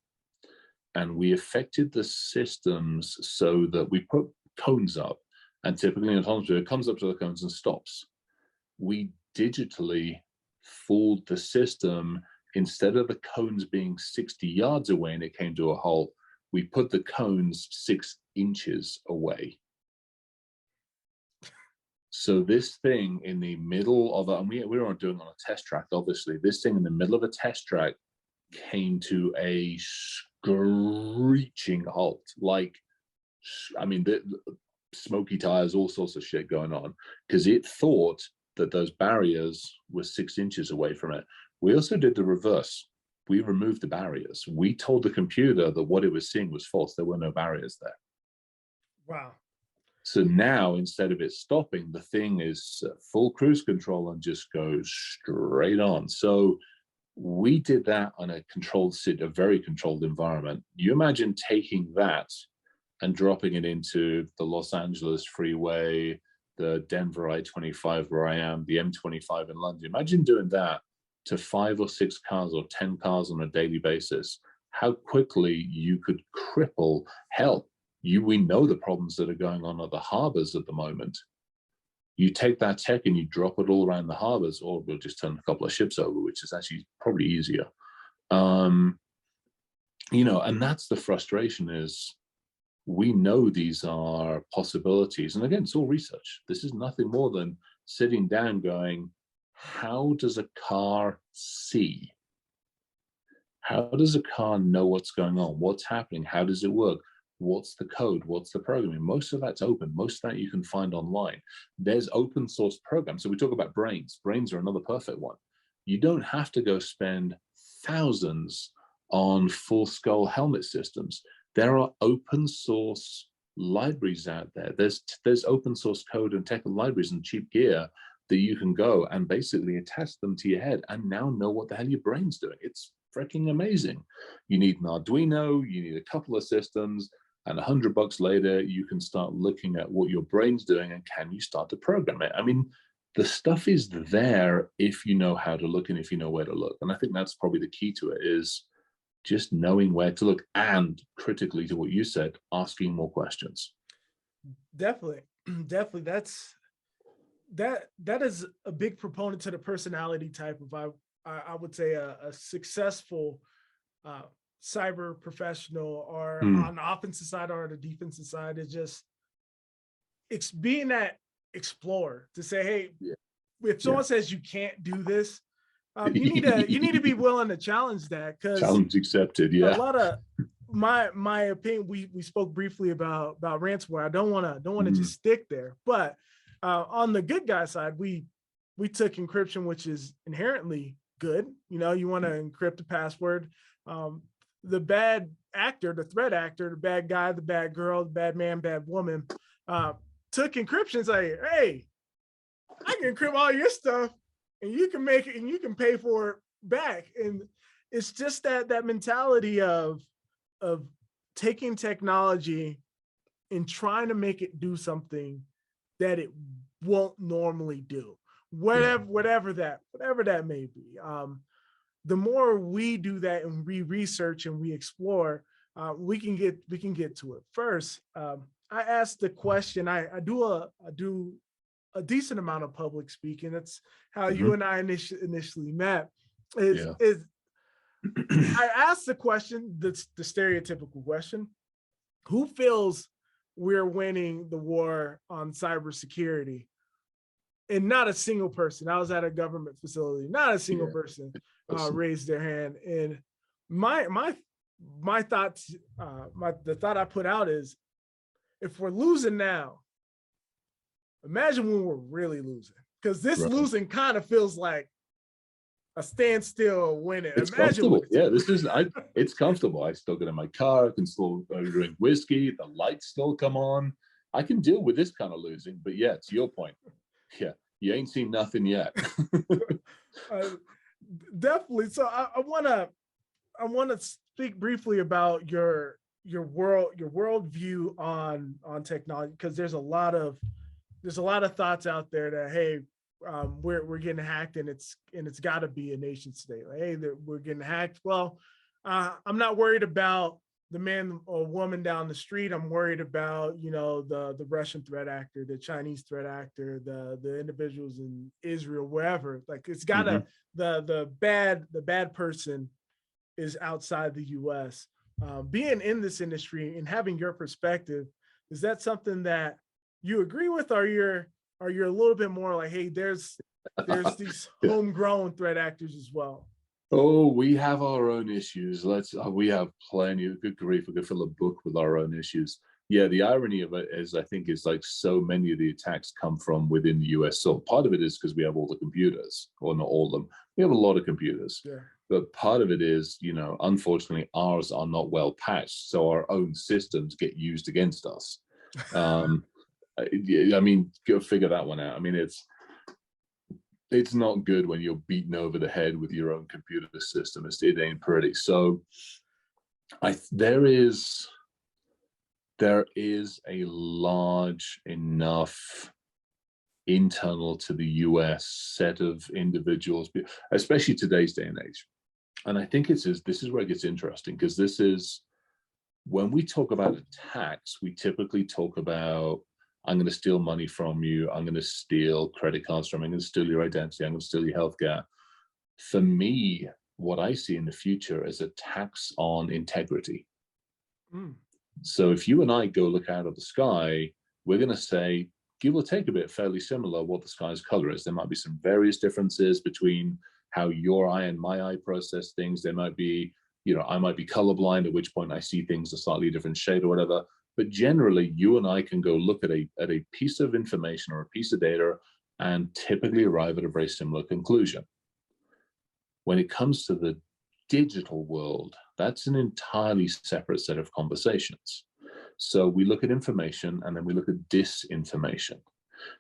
And we affected the systems so that we put cones up, and typically an autonomous vehicle comes up to the cones and stops. We digitally fooled the system. Instead of the cones being 60 yards away and it came to a halt, we put the cones 6 inches away. So this thing in the middle of and we weren't doing on a test track, obviously. This thing in the middle of a test track came to a screeching halt. Like, I mean, the smoky tires, all sorts of shit going on, because it thought that those barriers were 6 inches away from it. We also did the reverse. We removed the barriers. We told the computer that what it was seeing was false. There were no barriers there. Wow. So now, instead of it stopping, the thing is full cruise control and just goes straight on. So we did that on a very controlled environment. You imagine taking that and dropping it into the Los Angeles freeway, the Denver I-25 where I am, the M25 in London. Imagine doing that to 5 or 6 cars or 10 cars on a daily basis. How quickly you could cripple. Hell, we know the problems that are going on at the harbors at the moment. You take that tech and you drop it all around the harbors, or we'll just turn a couple of ships over, which is actually probably easier. And that's the frustration is we know these are possibilities. And again, it's all research. This is nothing more than sitting down going, how does a car see? How does a car know what's going on? What's happening? How does it work? What's the code? What's the programming? Most of that's open. Most of that you can find online. There's open source programs. So we talk about brains. Brains are another perfect one. You don't have to go spend thousands on full skull helmet systems. There are open source libraries out there. There's open source code and tech libraries and cheap gear that you can go and basically attach them to your head and now know what the hell your brain's doing. It's freaking amazing. You need an Arduino, you need a couple of systems, and $100 later, you can start looking at what your brain's doing and can you start to program it? I mean, the stuff is there if you know how to look and if you know where to look. And I think that's probably the key to it, is just knowing where to look, and critically to what you said, asking more questions. Definitely. That is a big proponent to the personality type of, I would say, a successful cyber professional, or on the offensive side or the defensive side, is just it's being that explorer to say, hey, if someone says you can't do this, you need to be willing to challenge that, because challenge accepted. A lot of my opinion, we spoke briefly about ransomware. I don't want to just stick there, but on the good guy side, we took encryption, which is inherently good. You know, you want to encrypt the password. The bad actor, the threat actor, the bad guy, the bad girl, the bad man, bad woman, took encryption and say, hey, I can encrypt all your stuff and you can make it and you can pay for it back. And it's just that mentality of taking technology and trying to make it do something that it won't normally do, whatever that may be. The more we do that and we research and we explore, we can get to it. First, I asked the question. I do a decent amount of public speaking. That's how you and I initially met. I asked the question, that's the stereotypical question: who feels we're winning the war on cybersecurity? And not a single person. I was at a government facility. Not a single person raised their hand. And my thoughts, the thought I put out is, if we're losing now, imagine when we're really losing. Because this losing kind of feels like a standstill winning. It's comfortable. It's comfortable. I still get in my car. I can still drink whiskey. The lights still come on. I can deal with this kind of losing. But yeah, to your point, you ain't seen nothing yet. Definitely. So I wanna speak briefly about your worldview on technology, because there's a lot of thoughts out there that, hey, we're getting hacked and it's got to be a nation state. Like, hey, we're getting hacked. Well, I'm not worried about the man or woman down the street. I'm worried about, the Russian threat actor, the Chinese threat actor, the individuals in Israel, wherever. Like, it's gotta the bad person is outside the US. Being in this industry and having your perspective, is that something that you agree with, or you're a little bit more like, hey, there's these homegrown threat actors as well? Oh, we have our own issues. We have plenty of, good grief, we could fill a book with our own issues. Yeah, the irony of it is, I think it's like so many of the attacks come from within the US. So part of it is because we have all the computers, or not all of them. We have a lot of computers. Yeah. But part of it is, unfortunately, ours are not well patched. So our own systems get used against us. I mean, go figure that one out. I mean, it's not good when you're beaten over the head with your own computer system. It ain't pretty. So there is a large enough internal to the US set of individuals, especially today's day and age. And I think this is where it gets interesting, because this is, when we talk about attacks, we typically talk about, I'm going to steal money from you. I'm going to steal credit cards from you. I'm going to steal your identity. I'm going to steal your healthcare. For me, what I see in the future is attacks on integrity. So if you and I go look out of the sky, we're going to say, give or take a bit, fairly similar what the sky's color is. There might be some various differences between how your eye and my eye process things. There might be, I might be colorblind, at which point I see things a slightly different shade or whatever. But generally, you and I can go look at a piece of information or a piece of data and typically arrive at a very similar conclusion. When it comes to the digital world, that's an entirely separate set of conversations. So we look at information and then we look at disinformation.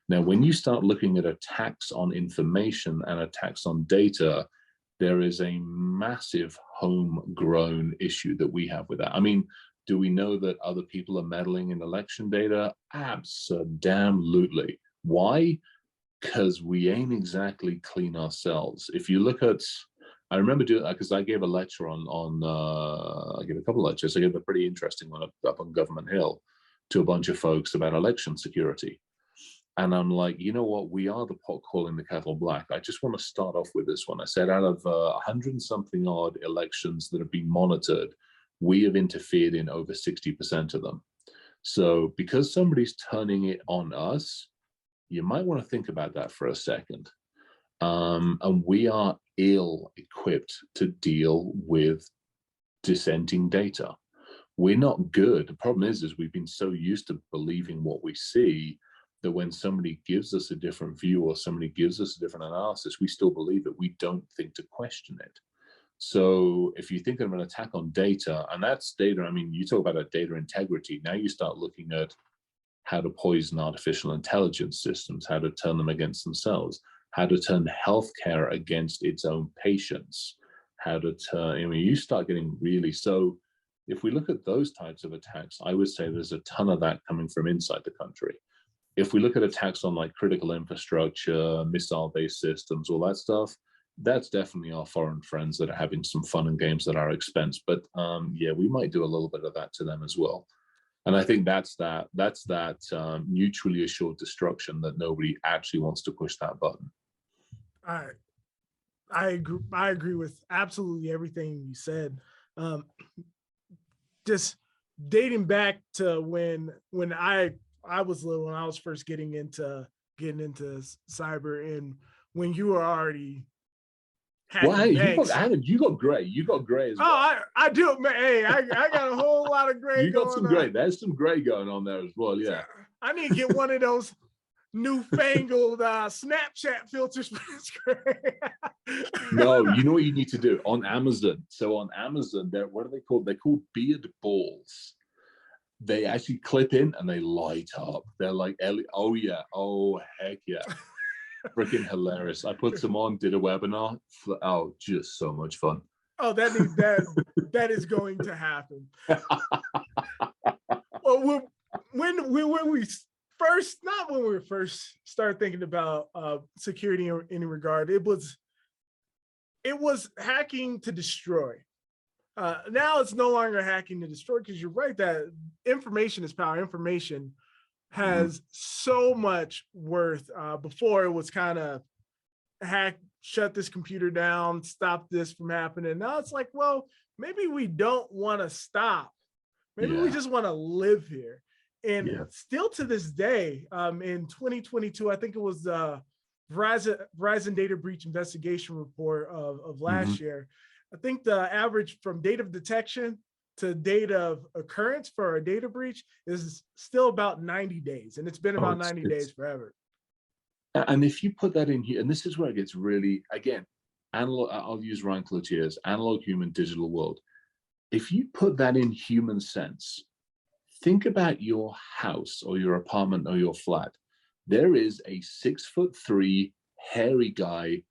Now, when you start looking at attacks on information and attacks on data, there is a massive homegrown issue that we have with that. I mean, do we know that other people are meddling in election data? Absolutely. Why? Because we ain't exactly clean ourselves. If you look at, I remember doing, because I gave a lecture I gave a couple of lectures. I gave a pretty interesting one up on Government Hill to a bunch of folks about election security. And I'm like, you know what? We are the pot calling the kettle black. I just want to start off with this one. I said, out of 100 and something odd elections that have been monitored, we have interfered in over 60% of them. So because somebody's turning it on us, you might want to think about that for a second. And we are ill-equipped to deal with dissenting data. We're not good. The problem is we've been so used to believing what we see that when somebody gives us a different view or somebody gives us a different analysis, we still believe it. We don't think to question it. So if you think of an attack on data, and that's data, I mean, you talk about a data integrity. Now you start looking at how to poison artificial intelligence systems, how to turn them against themselves, how to turn healthcare against its own patients, how to turn, I mean, you start getting really, so if we look at those types of attacks, I would say there's a ton of that coming from inside the country. If we look at attacks on like critical infrastructure, missile-based systems, all that stuff, that's definitely our foreign friends that are having some fun and games at our expense. But yeah, we might do a little bit of that to them as well. And I think that's that mutually assured destruction that nobody actually wants to push that button. I agree with absolutely everything you said. Just dating back to when I was little, when I was first getting into cyber, and when you were already hacking banks. You got gray. You got gray as well. Oh, I do, man. Hey, I got a whole lot of gray. You got some gray. There's some gray going on there as well. Yeah. I need to get one of those newfangled Snapchat filters. No, you know what you need to do on Amazon. So on Amazon, what are they called? They're called beard balls. They actually clip in and they light up. They're like, oh yeah, oh heck yeah. Freaking hilarious. I put some on, did a webinar. Oh, just so much fun. Oh, that is going to happen. Well, when we first started thinking about security in any regard, it was hacking to destroy. Now it's no longer hacking to destroy, because you're right that information is power. Information has so much worth. Before it was kind of hack, shut this computer down, stop this from happening. Now it's like, well, maybe we don't want to stop. Maybe we just want to live here. And still to this day, in 2022, I think it was the Verizon data breach investigation report of last year. I think the average from date of detection to date of occurrence for a data breach is still about 90 days. And it's been about 90 days forever. And if you put that in here, and this is where it gets really, again, analog, I'll use Ryan Cloutier's analog, human, digital world. If you put that in human sense, think about your house or your apartment or your flat. There is a 6'3" hairy guy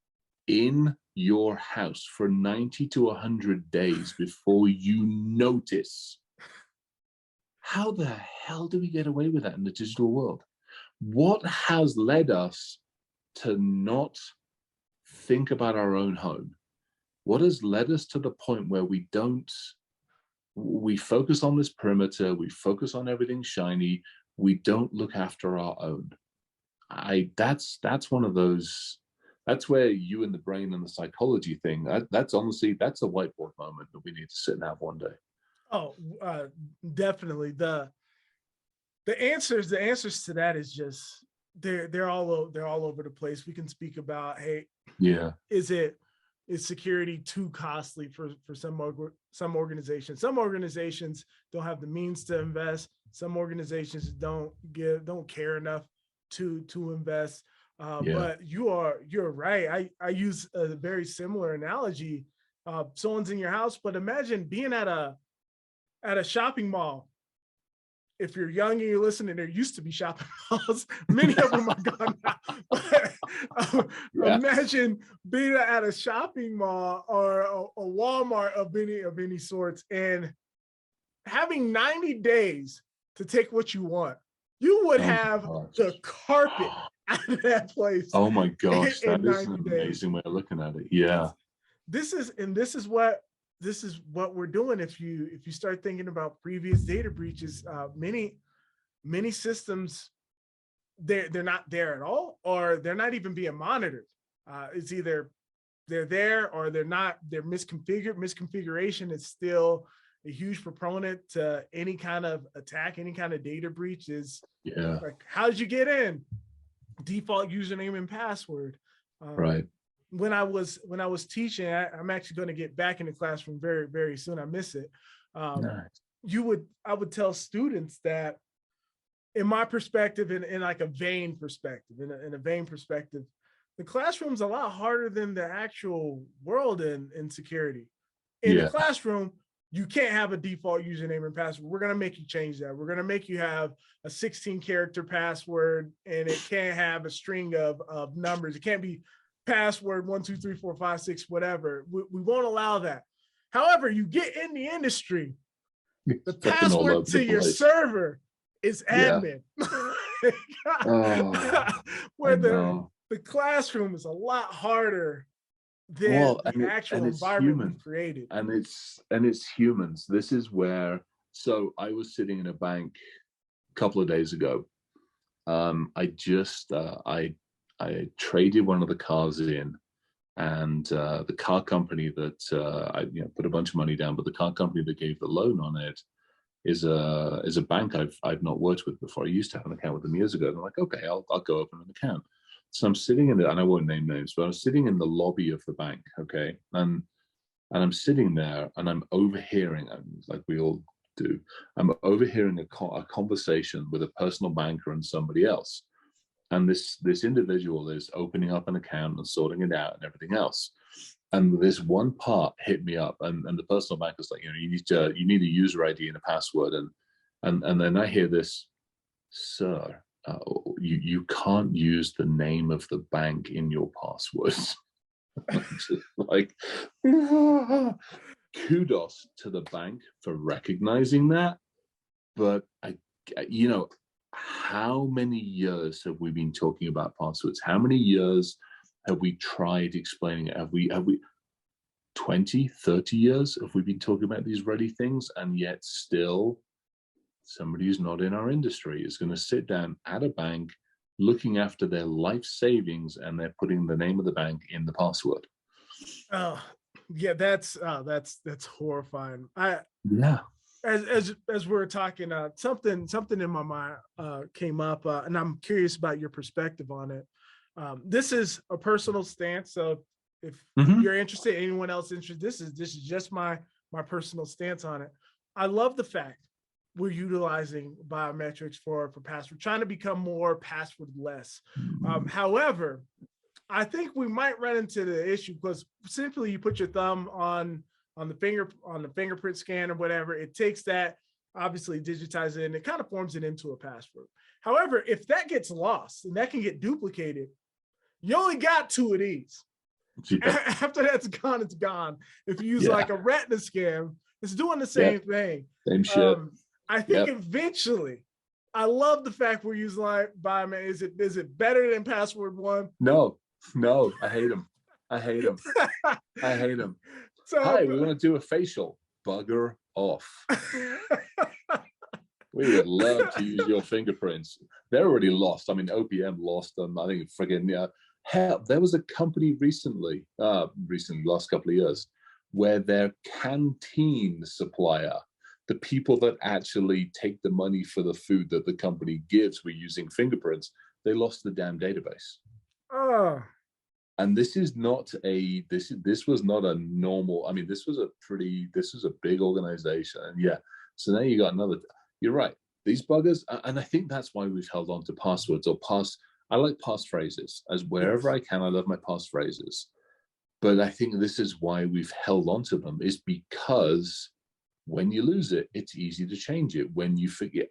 in your house for 90 to 100 days before you notice. How the hell do we get away with that in the digital world? What has led us to not think about our own home? What has led us to the point where we focus on this perimeter, we focus on everything shiny, we don't look after our own? That's one of those. That's where you and the brain and the psychology thing, that's honestly, that's a whiteboard moment that we need to sit and have one day. Oh, definitely. The answers to that is just, they're all over the place. We can speak about, hey, is security too costly for some organizations? Some organizations don't have the means to invest. Some organizations don't care enough to invest. But you're right. I use a very similar analogy someone's in your house, but imagine being at a shopping mall. If you're young and you're listening, there used to be shopping malls. Many of them are gone now. But, imagine being at a shopping mall or a Walmart of any sorts and having 90 days to take what you want. You would have the carpet out of that place. Oh my gosh, that is an amazing days. way of looking at it. Yeah. This is what we're doing. If you start thinking about previous data breaches, many systems, they're not there at all, or they're not even being monitored. It's either they're there or they're not. They're misconfigured. Misconfiguration is still a huge proponent to any kind of attack, any kind of data breach. Is like, how did you get in? Default username and password. Right. When I was teaching, I'm actually going to get back in the classroom very, very soon. I miss it. Nice. I would tell students that, in my perspective, in like a vein perspective, in a vein perspective, the classroom's a lot harder than the actual world in security. In the classroom, you can't have a default username and password. We're going to make you change that. We're going to make you have a 16-character password, and it can't have a string of numbers. It can't be password 1 2 3 4 5 6 whatever. We won't allow that. However, you get in the industry, the password to your server is admin. Where the classroom is a lot harder than the actual environment we created. And it's humans. This is where, so I was sitting in a bank a couple of days ago. I traded one of the cars in, and the car company that I put a bunch of money down, but the car company that gave the loan on it is a bank I've not worked with before. I used to have an account with them years ago. And I'm like, okay, I'll go open an account. So I'm sitting in and I won't name names, but I'm sitting in the lobby of the bank, okay, and I'm sitting there and I'm overhearing, like we all do, I'm overhearing a conversation with a personal banker and somebody else. And this individual is opening up an account and sorting it out and everything else. And this one part hit me up, and the personal banker's like, you need a user ID and a password, and then I hear this, sir, you can't use the name of the bank in your passwords. Like, kudos to the bank for recognizing that, but how many years have we been talking about passwords? How many years have we tried explaining it? Have we 20, 30 years have we been talking about these ready things, and yet still somebody who's not in our industry is going to sit down at a bank looking after their life savings, and they're putting the name of the bank in the password. Oh, yeah, that's horrifying. As we're talking, something in my mind came up, and I'm curious about your perspective on it. This is a personal stance, so if you're interested, anyone else interested, this is just my personal stance on it. I love the fact we're utilizing biometrics for password, trying to become more passwordless. However, I think we might run into the issue because simply you put your thumb on the fingerprint scan or whatever, it takes that, obviously digitizes it, and it kind of forms it into a password. However, if that gets lost and that can get duplicated, you only got 2 of these. Yeah. After that's gone, it's gone. If you use like a retina scan, it's doing the same thing. Same shit. I think eventually, I love the fact we're using like biometrics. Is it better than password one? No, I hate them. I hate them. So, hi, we want to do a facial. Bugger off. We would love to use your fingerprints. They're already lost. I mean, OPM lost them. I think friggin' hell, there was a company recently, last couple of years, where their canteen supplier, the people that actually take the money for the food that the company gives, were using fingerprints. They lost the damn database. Oh. And this was not a normal, I mean, this was a big organization. And so now you got another, you're right, these buggers, and I think that's why we've held on to passwords or I like passphrases, as wherever I can, I love my passphrases. But I think this is why we've held on to them, is because when you lose it, it's easy to change it. When you forget,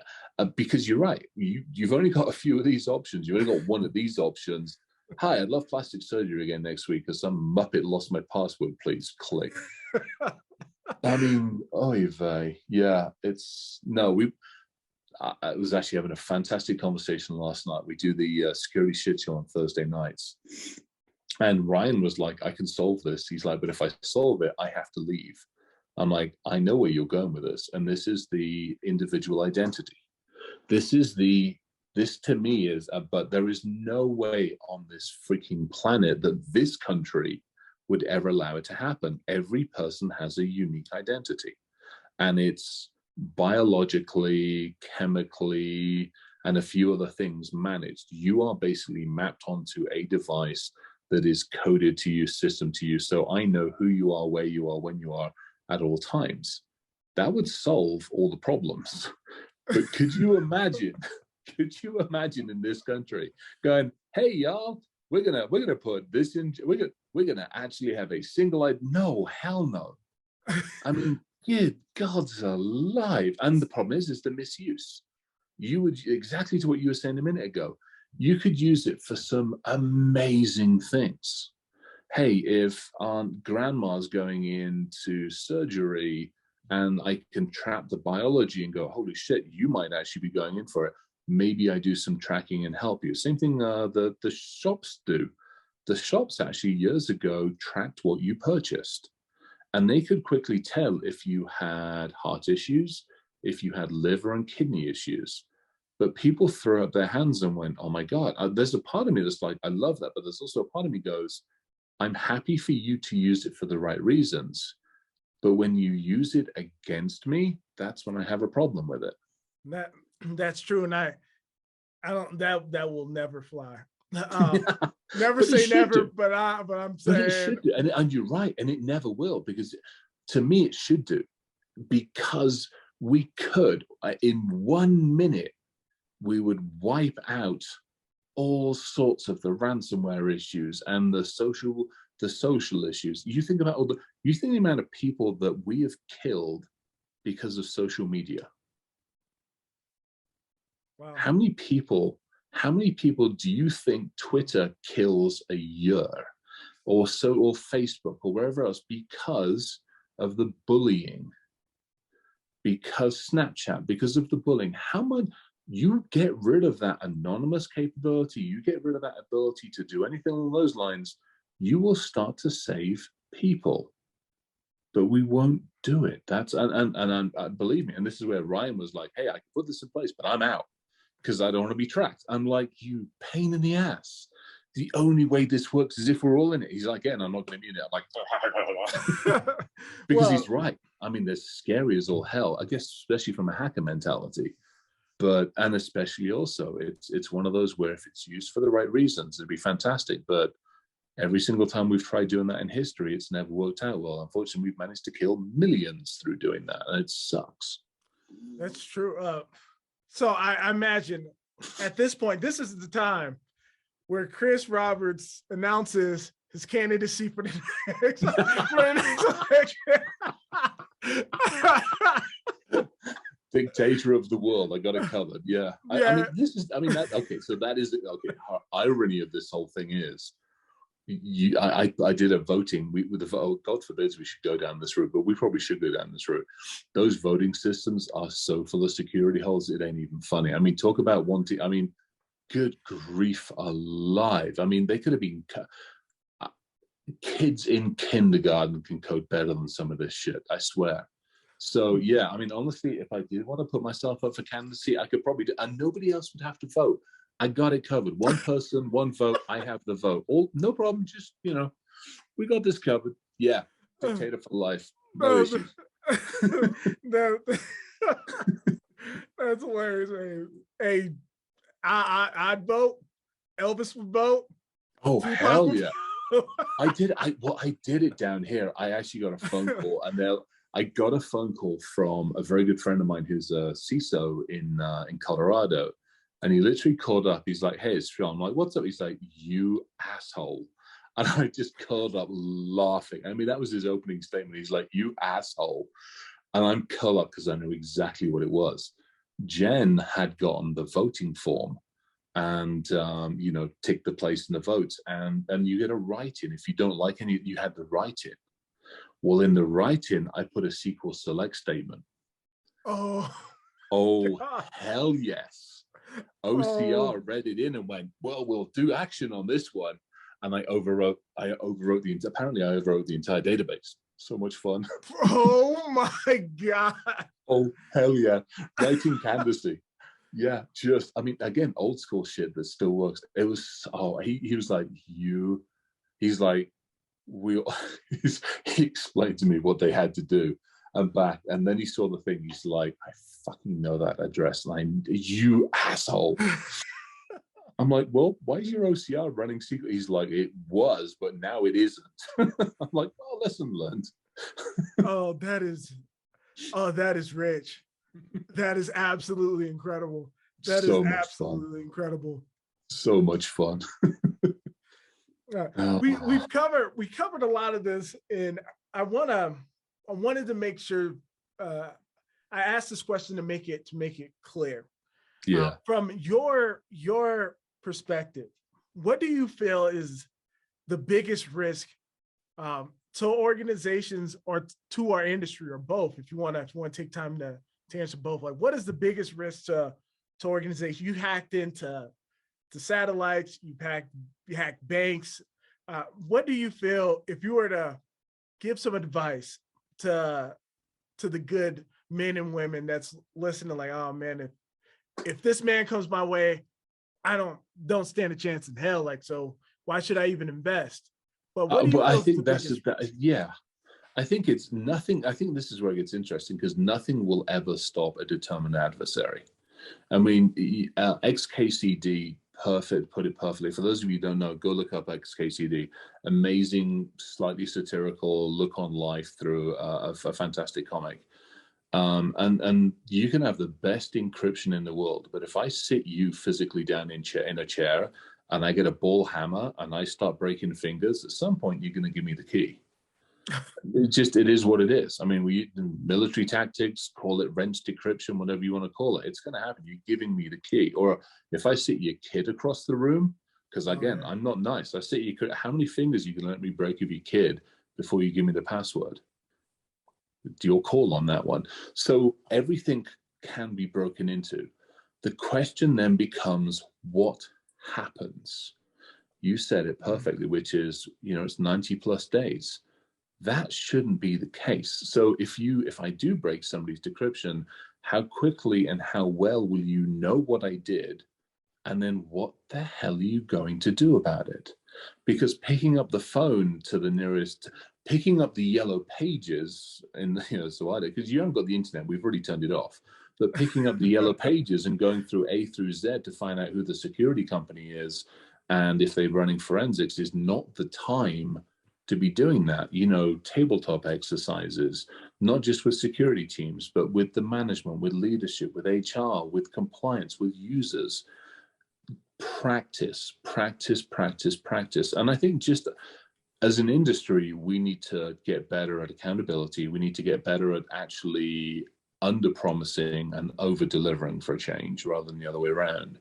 because you're right, you've only got a few of these options. You've only got one of these options. Hi, I'd love plastic surgery again next week because some muppet lost my password. Please click. I mean, oy vey. Yeah, it's no. I was actually having a fantastic conversation last night. We do the security shit show on Thursday nights. And Ryan was like, I can solve this. He's like, but if I solve it, I have to leave. I'm like, I know where you're going with this. And this is the individual identity. This to me is, but there is no way on this freaking planet that this country would ever allow it to happen. Every person has a unique identity. And it's biologically, chemically, and a few other things managed. You are basically mapped onto a device that is coded to you, system to you. So I know who you are, where you are, when you are at all times. That would solve all the problems. But could you imagine in this country going, hey y'all, we're gonna put this in, we're gonna actually have a single no, hell no. I mean, good God's alive. And the problem is the misuse. You would, exactly to what you were saying a minute ago, you could use it for some amazing things. Hey, if Aunt Grandma's going into surgery and I can trap the biology and go, holy shit, you might actually be going in for it. Maybe I do some tracking and help you. Same thing the shops do. The shops actually years ago tracked what you purchased. And they could quickly tell if you had heart issues, if you had liver and kidney issues. But people throw up their hands and went, oh my God, there's a part of me that's like, I love that. But there's also a part of me goes, I'm happy for you to use it for the right reasons. But when you use it against me, that's when I have a problem with it. That's true. And I don't, that will never fly. Never say never, but I'm saying. But it should do. And you're right. And it never will, because to me, it should do. Because we could, in 1 minute, we would wipe out all sorts of the ransomware issues and the social issues. You think about the amount of people that we have killed because of social media. Wow. How many people do you think Twitter kills a year, or Facebook or wherever else, because of the bullying, because Snapchat, because of the bullying? How much you get rid of that anonymous capability, you get rid of that ability to do anything along those lines, you will start to save people. But we won't do it. That's and believe me, and this is where Ryan was like, hey, I can put this in place, but I'm out because I don't want to be tracked. I'm like, you pain in the ass. The only way this works is if we're all in it. He's like, yeah, and I'm not going to be in it. I'm like, because he's right. I mean, they're scary as all hell, I guess, especially from a hacker mentality. And especially also, it's one of those where if it's used for the right reasons, it'd be fantastic. But every single time we've tried doing that in history, it's never worked out well. Unfortunately, we've managed to kill millions through doing that, and it sucks. That's true. So I imagine at this point, this is the time where Chris Roberts announces his candidacy for the next election. Dictator of the world. I got it covered. Yeah. I mean, so that is, okay. Irony of this whole thing is, I did a voting with the vote. God forbids we should go down this route, but we probably should go down this route. Those voting systems are so full of security holes, it ain't even funny. I mean, talk about wanting, I mean, good grief alive. I mean, they could have been, kids in kindergarten can code better than some of this shit, I swear. So yeah, I mean, honestly, if I did want to put myself up for candidacy, I could probably do, and nobody else would have to vote. I got it covered. One person, one vote. I have the vote. No problem. Just, we got this covered. Yeah. Dictator for life. No issues. That's hilarious, man. Hey, I'd vote. Elvis would vote. Oh, hell yeah. I did it down here. I actually got a phone call, and I got a phone call from a very good friend of mine who's a CISO in Colorado. And he literally called up. He's like, hey, it's Sean. I'm like, what's up? He's like, you asshole. And I just curled up laughing. I mean, that was his opening statement. He's like, "You asshole." And I'm curled up because I knew exactly what it was. Jen had gotten the voting form and, tick the place in the votes. And you get a write-in. If you don't like any, you had the write-in. Well, in the write-in, I put a SQL select statement. Oh, Hell yes. OCR read it in and went, "Well, we'll do action on this one." And I overwrote the entire database. So much fun. Oh my God. Oh, hell yeah. Writing candidacy. Yeah, just, I mean, again, old school shit that still works. It was, he was like, he's like, he explained to me what they had to do and back. And then he saw the thing. He's like, "I fucking know that address line, you asshole." I'm like, "Well, why is your OCR running secret?" He's like, "It was, but now it isn't." I'm like, "Well, lesson learned." that is rich. That is absolutely incredible. That is absolutely incredible. So much fun. We covered a lot of this, and I wanted to make sure I asked this question to make it clear. Yeah. From your perspective, what do you feel is the biggest risk to organizations or to our industry, or both? If you want to take time to answer both, like, what is the biggest risk to organizations? You hacked into satellites, you hacked banks. What do you feel, if you were to give some advice to the good men and women that's listening, like, "Oh man, if this man comes my way, I don't stand a chance in hell. Like, so why should I even invest?" But what do you feel I is think the that's biggest yeah. I think it's nothing. I think this is where it gets interesting, because nothing will ever stop a determined adversary. I mean, XKCD put it perfectly. For those of you who don't know, go look up XKCD. Amazing, slightly satirical look on life through a fantastic comic. And you can have the best encryption in the world, but if I sit you physically down in a chair and I get a ball hammer and I start breaking fingers, at some point you're going to give me the key. It is what it is. I mean, we military tactics, call it wrench decryption, whatever you want to call it. It's going to happen. You're giving me the key. Or if I sit your kid across the room, because again, I'm not nice. I sit your kid. How many fingers you can let me break of your kid before you give me the password? Your call on that one. So everything can be broken into. The question then becomes, what happens? You said it perfectly, which is, it's 90 plus days. That shouldn't be the case. So if I do break somebody's decryption, how quickly and how well will you know what I did? And then what the hell are you going to do about it? Because picking up the phone to the nearest, picking up the yellow pages, and so I did, because you haven't got the internet, we've already turned it off. But picking up the yellow pages and going through A through Z to find out who the security company is and if they're running forensics is not the time to be doing that. Tabletop exercises, not just with security teams, but with the management, with leadership, with HR, with compliance, with users. Practice. And I think just as an industry, we need to get better at accountability. We need to get better at actually under-promising and over-delivering for a change rather than the other way around.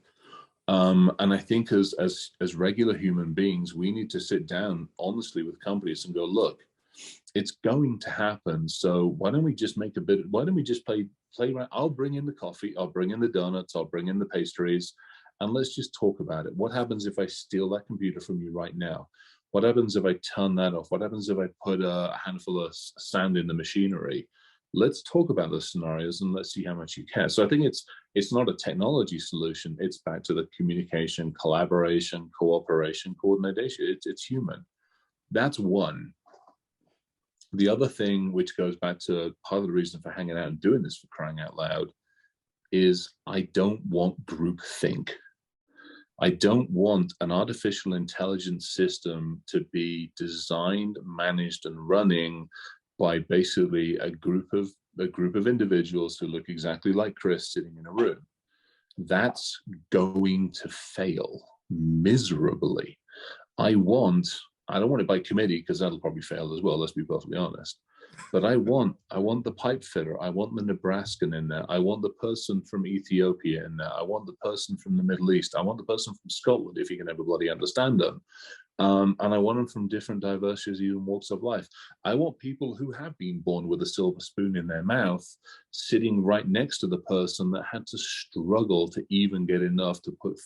And I think as regular human beings, we need to sit down honestly with companies and go, look, it's going to happen. So why don't we just play around? I'll bring in the coffee, I'll bring in the donuts, I'll bring in the pastries, and let's just talk about it. What happens if I steal that computer from you right now? What happens if I turn that off? What happens if I put a handful of sand in the machinery? Let's talk about those scenarios and let's see how much you care. So I think it's not a technology solution. It's back to the communication, collaboration, cooperation, coordination. It's human. That's one. The other thing, which goes back to part of the reason for hanging out and doing this, for crying out loud, is I don't want groupthink. I don't want an artificial intelligence system to be designed, managed, and running by basically a group of individuals who look exactly like Chris sitting in a room. That's going to fail miserably. I want I don't want it by committee because that'll probably fail as well. Let's be perfectly honest. But I want the pipe fitter. I want the Nebraskan in there. I want the person from Ethiopia in there. I want the person from the Middle East. I want the person from Scotland, if you can ever bloody understand them. And I want them from different diversities and walks of life. I want people who have been born with a silver spoon in their mouth sitting right next to the person that had to struggle to even get enough to put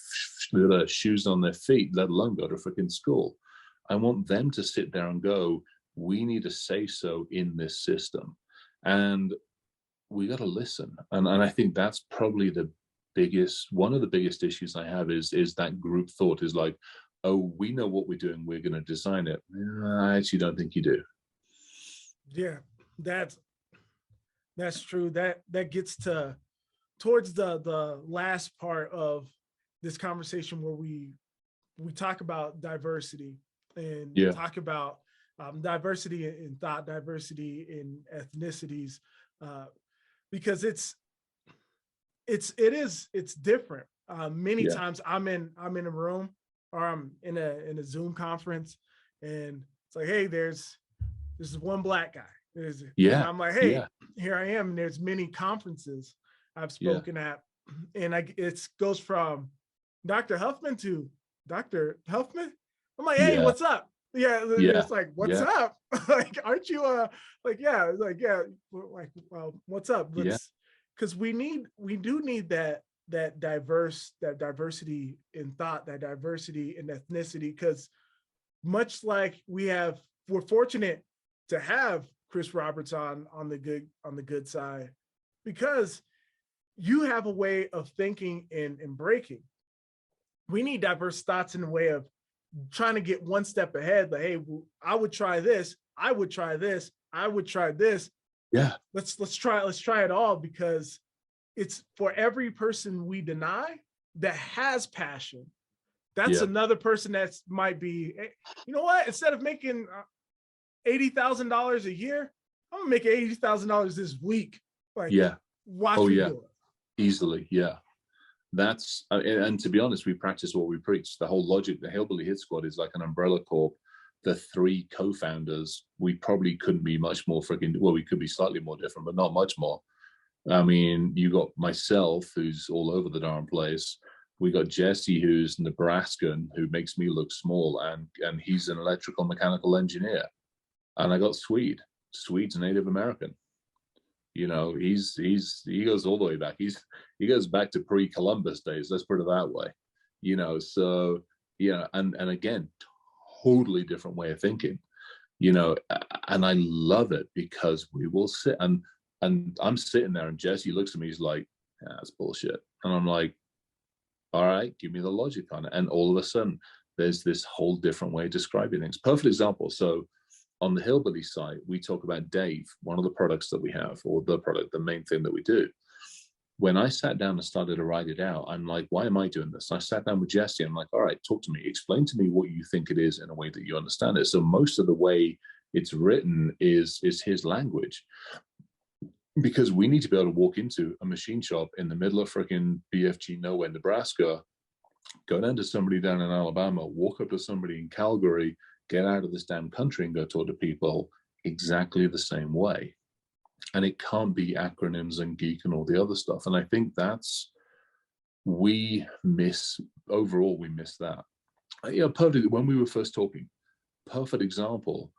shoes on their feet, let alone go to freaking school. I want them to sit there and go, we need a say-so in this system. And we got to listen. And I think that's probably one of the biggest issues I have is that group thought is like, oh, we know what we're doing, we're going to design it. I actually don't think you do. Yeah, that's true. That gets towards the last part of this conversation where we talk about diversity and talk about diversity in thought, diversity in ethnicities, because it's different. Many times I'm in a room or I'm in a Zoom conference, and it's like, hey, this is one black guy. And I'm like, hey, here I am. And there's many conferences I've spoken at, and it goes from Dr. Huffman to Dr. Huffman. I'm like, hey, what's up? It's like, what's up? Like, aren't you what's up? Because we do need that diversity in thought, that diversity in ethnicity, because much like we're fortunate to have Chris Roberts on the good side, because you have a way of thinking and breaking. We need diverse thoughts in the way of trying to get one step ahead. Like, hey, I would try this. I would try this. I would try this. Yeah. Let's try it all, because it's for every person we deny that has passion. That's another person that might be, you know what? Instead of making $80,000 a year, I'm gonna make $80,000 this week. Like, watch me do it. Easily, That's and to be honest, we practice what we preach. The whole logic, the Hillbilly Hit Squad is like an umbrella corp. The three co-founders, we probably couldn't be much more freaking. Well, we could be slightly more different, but not much more. I mean, you got myself, who's all over the darn place. We got Jesse, who's Nebraskan, who makes me look small, and he's an electrical mechanical engineer. And I got Swede's Native American. You know, he goes all the way back. He goes back to pre-Columbus days. Let's put it that way. You know, so and again, totally different way of thinking. You know, and I love it because we will sit and I'm sitting there, and Jesse looks at me. He's like, "That's bullshit," and I'm like, "All right, give me the logic on it." And all of a sudden, there's this whole different way of describing things. Perfect example. So, on the Hillbilly side, we talk about Dave, one of the products that we have, or the main thing that we do. When I sat down and started to write it out, I'm like, why am I doing this? And I sat down with Jesse. I'm like, all right, talk to me. Explain to me what you think it is in a way that you understand it. So most of the way it's written is his language. Because we need to be able to walk into a machine shop in the middle of freaking BFG nowhere, Nebraska, go down to somebody down in Alabama, walk up to somebody in Calgary, get out of this damn country and go talk to people exactly the same way. And it can't be acronyms and geek and all the other stuff. And I think we miss that. Perfect. When we were first talking, perfect example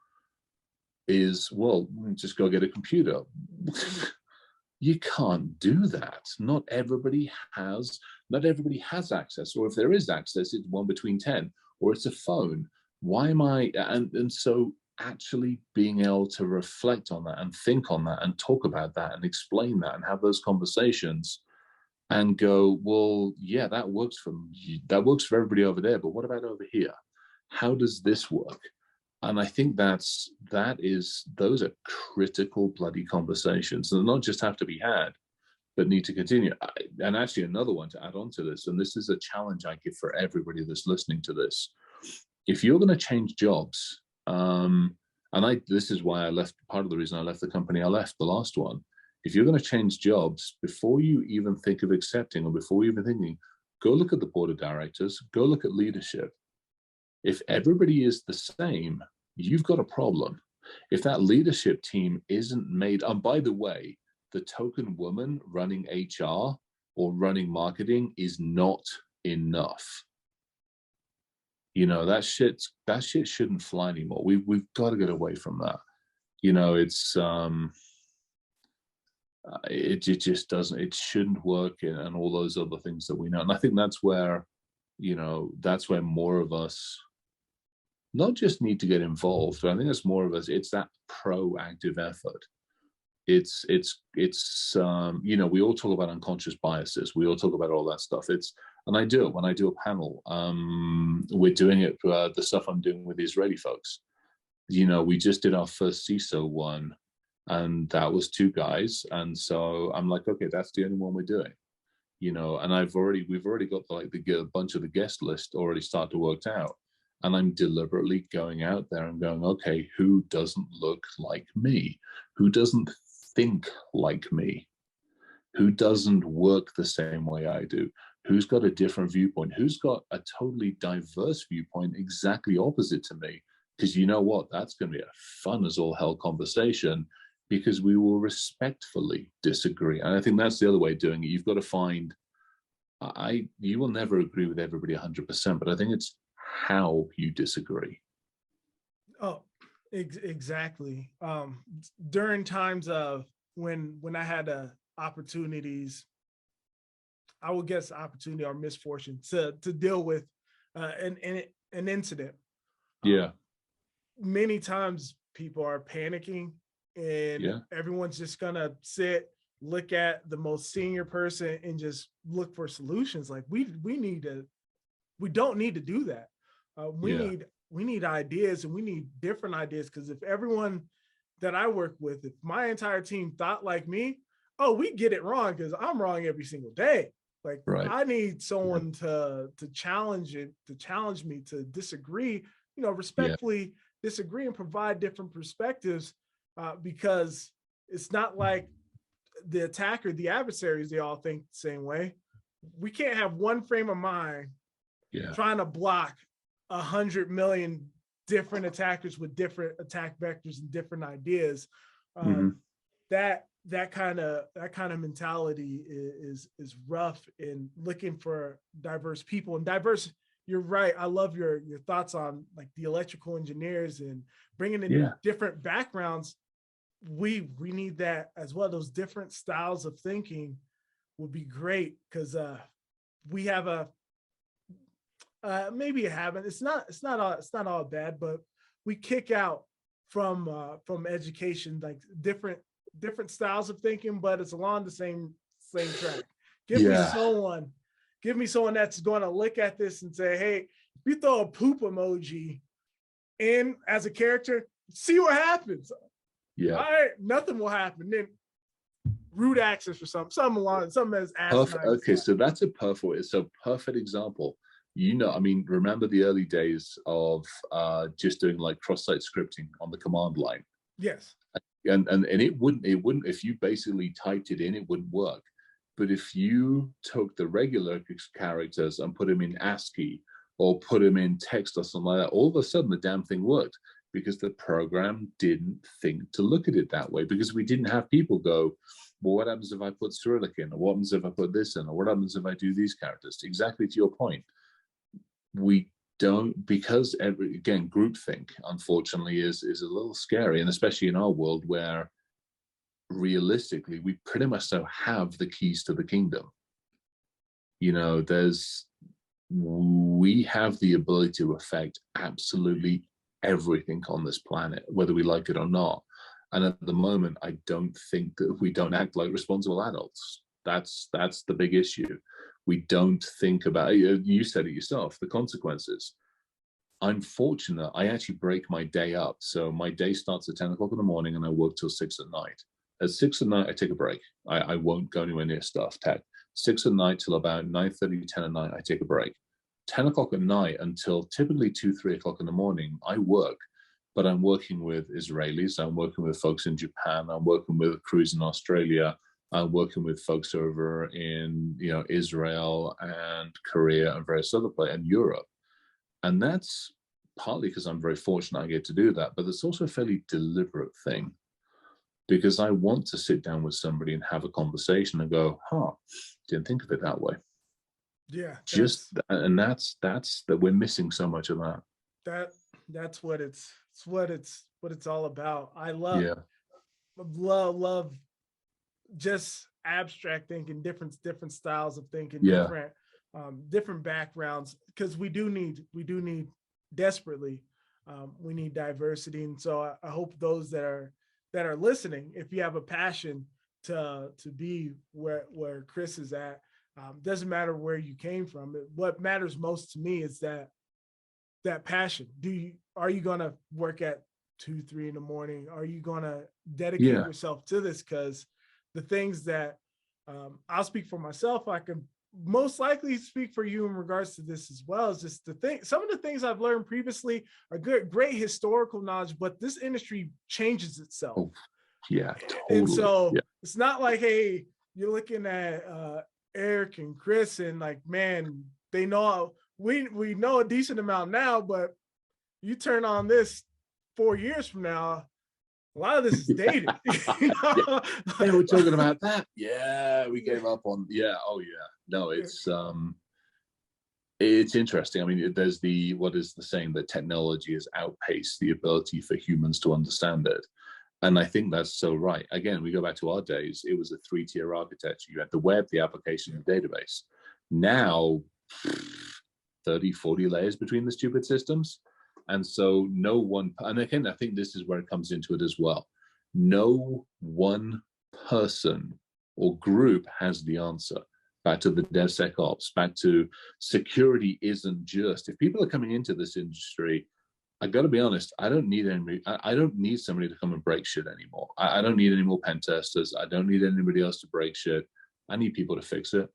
is, well, just go get a computer. You can't do that. Not everybody has access, or if there is access, it's 1 between 10, or it's a phone. Why am I? And so actually being able to reflect on that and think on that and talk about that and explain that and have those conversations and go, well, yeah, that works for everybody over there, but what about over here? How does this work? And I think those are critical bloody conversations that not just have to be had, but need to continue. And actually another one to add on to this, and this is a challenge I give for everybody that's listening to this. If you're going to change jobs, this is why I left, part of the reason I left the company I left, the last one. If you're going to change jobs, before you even think of accepting, or before you even thinking, go look at the board of directors, go look at leadership. If everybody is the same, you've got a problem. If that leadership team isn't made, and by the way, the token woman running HR or running marketing is not enough. You know, that shit shouldn't fly anymore. We've got to get away from that. You know, it's it just doesn't, it shouldn't work, and all those other things that we know. And I think that's where, you know, that's where more of us not just need to get involved, but I think it's more of us, it's that proactive effort. It's you know, we all talk about unconscious biases, we all talk about all that stuff. And I do it when I do a panel. We're doing it, the stuff I'm doing with the Israeli folks. You know, we just did our first CISO one, and that was 2 guys. And so I'm like, okay, that's the only one we're doing. You know, and we've already got a bunch of the guest list already started to work out. And I'm deliberately going out there and going, okay, who doesn't look like me? Who doesn't think like me? Who doesn't work the same way I do? Who's got a different viewpoint? Who's got a totally diverse viewpoint exactly opposite to me? Because you know what? That's going to be a fun as all hell conversation, because we will respectfully disagree. And I think that's the other way of doing it. You've got to find, you will never agree with everybody 100%, but I think it's how you disagree. Oh, exactly. During times of when I had opportunities, I would guess opportunity or misfortune to deal with an incident. Yeah. Many times people are panicking, and everyone's just gonna sit, look at the most senior person and just look for solutions. Like we don't need to do that. We need ideas, and we need different ideas. Because if everyone that I work with, if my entire team thought like me, oh, we get it wrong because I'm wrong every single day. Like I need someone to challenge it, to challenge me, to disagree, you know, respectfully disagree and provide different perspectives, because it's not like the attacker, the adversaries, they all think the same way. We can't have one frame of mind trying to block 100 million different attackers with different attack vectors and different ideas. That kind of mentality is rough in looking for diverse people and diverse. You're right. I love your thoughts on like the electrical engineers and bringing in different backgrounds. We need that as well. Those different styles of thinking would be great, because we have a maybe you haven't. It's not all bad, but we kick out from education, like different styles of thinking, but it's along the same track. Give me someone that's going to look at this and say, hey, if you throw a poop emoji in as a character, see what happens. All right, nothing will happen. Then root access or something as okay, so that's a perfect example. You know, I mean, remember the early days of just doing like cross-site scripting on the command line? Yes. And it wouldn't, if you basically typed it in, it wouldn't work. But if you took the regular characters and put them in ASCII or put them in text or something like that, all of a sudden the damn thing worked, because the program didn't think to look at it that way, because we didn't have people go, well, what happens if I put Cyrillic in? Or what happens if I put this in? Or what happens if I do these characters? Exactly to your point. We don't, because again, groupthink, unfortunately, is a little scary, and especially in our world where realistically we pretty much so have the keys to the kingdom. You know, we have the ability to affect absolutely everything on this planet, whether we like it or not. And at the moment, I don't think that we don't act like responsible adults. That's the big issue. We don't think about, you said it yourself, the consequences. I'm fortunate, I actually break my day up. So my day starts at 10 o'clock in the morning and I work till 6 at night. At 6 at night, I take a break. I won't go anywhere near stuff, tech. 6 at night till about 9:30, 10 at night, I take a break. 10 o'clock at night until typically 2, 3 o'clock in the morning, I work. But I'm working with Israelis, I'm working with folks in Japan, I'm working with crews in Australia, I'm working with folks over in, you know, Israel and Korea and various other places, and Europe. And that's partly because I'm very fortunate I get to do that, but it's also a fairly deliberate thing, because I want to sit down with somebody and have a conversation and go, didn't think of it that way. Yeah. That's that we're missing so much of that. That's what it's all about. I Yeah. love just abstract thinking, different styles of thinking, Yeah. different backgrounds, because we do need desperately, we need diversity. And so I hope those that are listening, if you have a passion to be where Chris is at, doesn't matter where you came from. What matters most to me is that passion. Are you going to work at 2-3 in the morning? Are you going to dedicate yourself to this? Because the things that I'll speak for myself, I can most likely speak for you in regards to this as well. Is just some of the things I've learned previously are great historical knowledge, but this industry changes itself. Oh, yeah, totally. And so it's not like, hey, you're looking at Erik and Chris and like, man, they know, we know a decent amount now, but you turn on this 4 years from now, a lot of this is dated. You know? Yeah, we're talking about that. Yeah, we gave up on. Yeah, oh yeah. No, it's interesting. I mean, there's what is the saying, that technology has outpaced the ability for humans to understand it, and I think that's so right. Again, we go back to our days. It was a 3-tier architecture. You had the web, the application, the database. Now, 30, 40 layers between the stupid systems. And so no one, and again, I think this is where it comes into it as well. No one person or group has the answer. Back to the DevSecOps, back to security isn't just, if people are coming into this industry, I got to be honest, I don't need somebody to come and break shit anymore. I don't need any more pen testers. I don't need anybody else to break shit. I need people to fix it,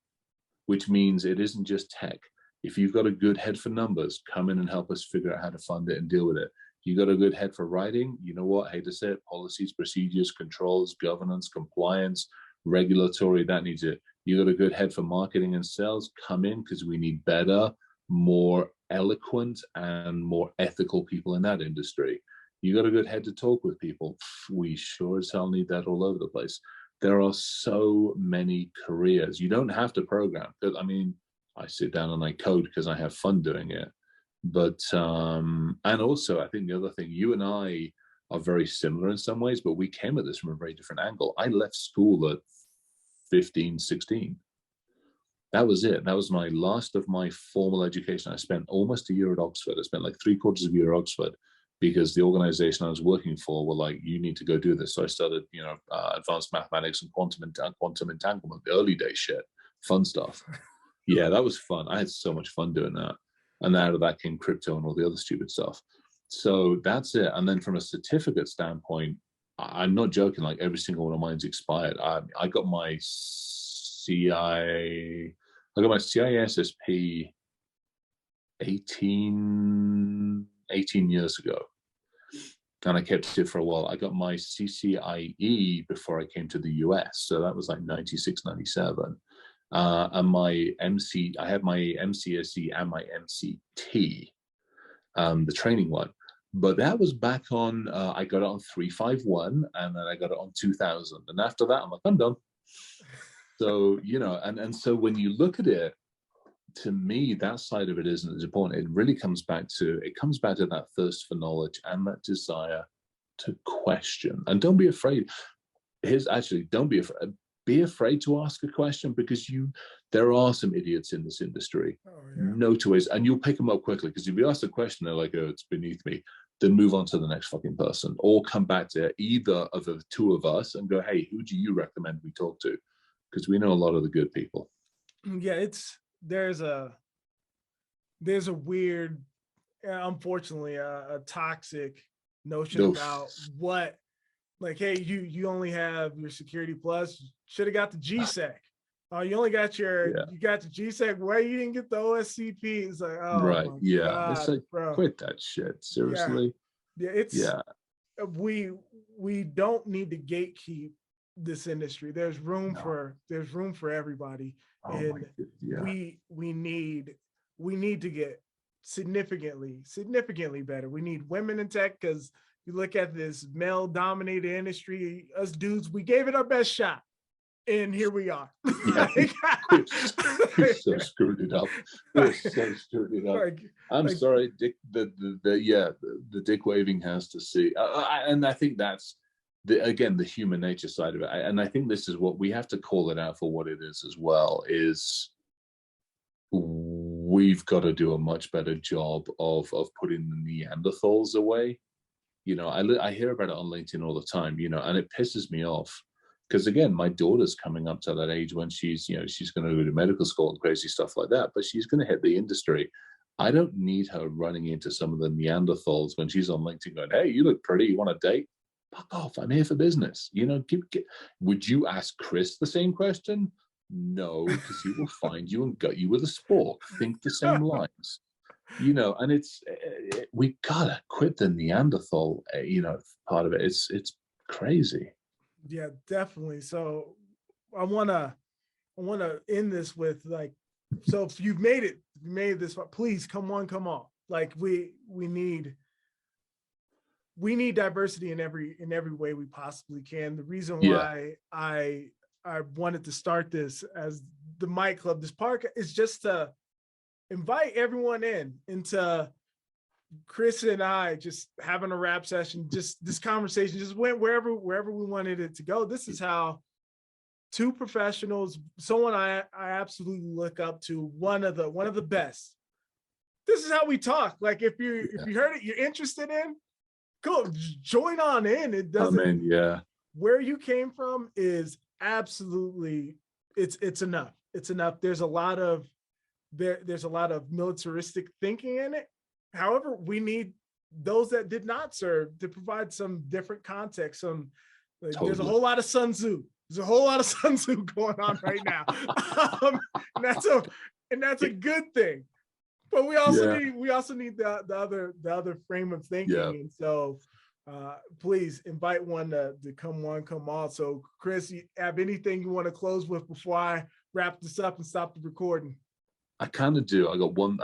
which means it isn't just tech. If you've got a good head for numbers, come in and help us figure out how to fund it and deal with it. You got a good head for writing, you know what, hate to say it, policies, procedures, controls, governance, compliance, regulatory, that needs it. You got a good head for marketing and sales, come in, because we need better, more eloquent and more ethical people in that industry. You got a good head to talk with people. We sure as hell need that all over the place. There are so many careers. You don't have to program. I mean, I sit down and I code because I have fun doing it. But, and also I think the other thing, you and I are very similar in some ways, but we came at this from a very different angle. I left school at 15, 16. That was it. That was my last of my formal education. I spent almost a year at Oxford. I spent like 3/4 of a year at Oxford because the organization I was working for were like, you need to go do this. So I started, advanced mathematics and quantum entanglement, the early day shit, fun stuff. Yeah, that was fun. I had so much fun doing that. And out of that came crypto and all the other stupid stuff. So that's it. And then from a certificate standpoint, I'm not joking, like every single one of mine's expired. I got my CISSP 18 years ago. And I kept it for a while. I got my CCIE before I came to the US. So that was like 96, 97. And my I have my MCSE and my MCT, the training one. But that was back on, I got it on 351, and then I got it on 2000. And after that, I'm like, I'm done. So, and so when you look at it, to me, that side of it isn't as important. It really comes back to that thirst for knowledge and that desire to question. And don't be afraid. Don't be afraid. Be afraid to ask a question, because there are some idiots in this industry. Oh, yeah. No two ways. And you'll pick them up quickly, because if you ask a question, they're like, oh, it's beneath me. Then move on to the next fucking person, or come back to either of the two of us and go, hey, who do you recommend we talk to? Because we know a lot of the good people. Yeah, there's a weird, unfortunately, a toxic notion about what, like, hey, you only have your security plus. Should have got the GSEC. You only got you got the GSEC. Why you didn't get the OSCP? It's like, oh, right, yeah. God, it's like, bro, quit that shit. Seriously. We don't need to gatekeep this industry. There's room for everybody, and we need to get significantly better. We need women in tech because you look at this male dominated industry, us dudes, we gave it our best shot. And here we are. Yeah. We so screwed it up. We're so screwed it up. I'm sorry, Dick. The dick waving has to see, and I think that's the human nature side of it. And I think this is what we have to call it out for what it is as well. Is we've got to do a much better job of putting the Neanderthals away. You know, I hear about it on LinkedIn all the time. You know, and it pisses me off. Because again, my daughter's coming up to that age when she's going to go to medical school and crazy stuff like that, but she's going to hit the industry. I don't need her running into some of the Neanderthals when she's on LinkedIn going, "Hey, you look pretty. You want a date? Fuck off. I'm here for business." You know, would you ask Chris the same question? No, because he will find you and gut you with a spork. Think the same lines. You know, and we gotta quit the Neanderthal, part of it. It's crazy. Yeah, definitely. So I wanna end this with so if you've made it this far, please come on. Like we need diversity in every way we possibly can. The reason why I wanted to start this as the Mic Club, this podcast, is just to invite everyone into Chris and I just having a rap session, just this conversation just went wherever we wanted it to go. This is how two professionals, someone I absolutely look up to, one of the best. This is how we talk. Like if you heard it, you're interested in, cool, join on in. It doesn't. Where you came from is absolutely it's enough. It's enough. There's a lot of militaristic thinking in it. However, we need those that did not serve to provide some different context. There's a whole lot of Sun Tzu. There's a whole lot of Sun Tzu going on right now, and that's a good thing. But we also need the other frame of thinking. Yeah. And so, please invite one to come on. So, Chris, you have anything you want to close with before I wrap this up and stop the recording? I kind of do. I got one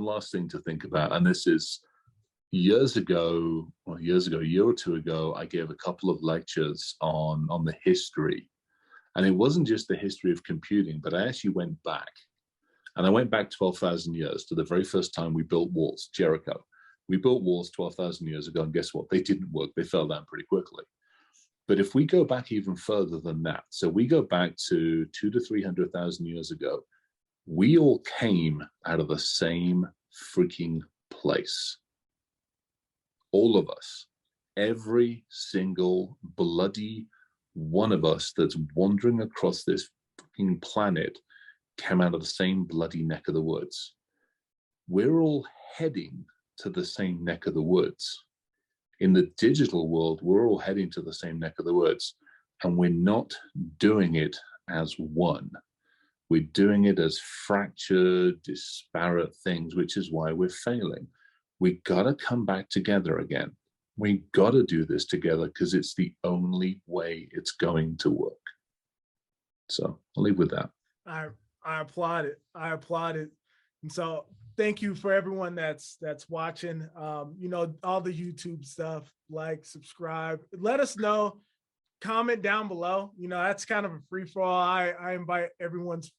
last thing to think about, and this is a year or two ago, I gave a couple of lectures on the history, and it wasn't just the history of computing, but I actually went back, and I went back 12,000 years to the very first time we built walls, Jericho. We built walls 12,000 years ago, and guess what? They didn't work. They fell down pretty quickly. But if we go back even further than that, so we go back to 200,000 to 300,000 years ago, we all came out of the same freaking place. All of us, every single bloody one of us that's wandering across this fucking planet came out of the same bloody neck of the woods. We're all heading to the same neck of the woods. In the digital world, we're all heading to the same neck of the woods, and we're not doing it as one. We're doing it as fractured, disparate things, which is why we're failing. We got to come back together again. We got to do this together because it's the only way it's going to work. So I'll leave with that. I applaud it. And so thank you for everyone that's watching. All the YouTube stuff, like, subscribe, let us know, comment down below. That's kind of a free for all. I invite everyone's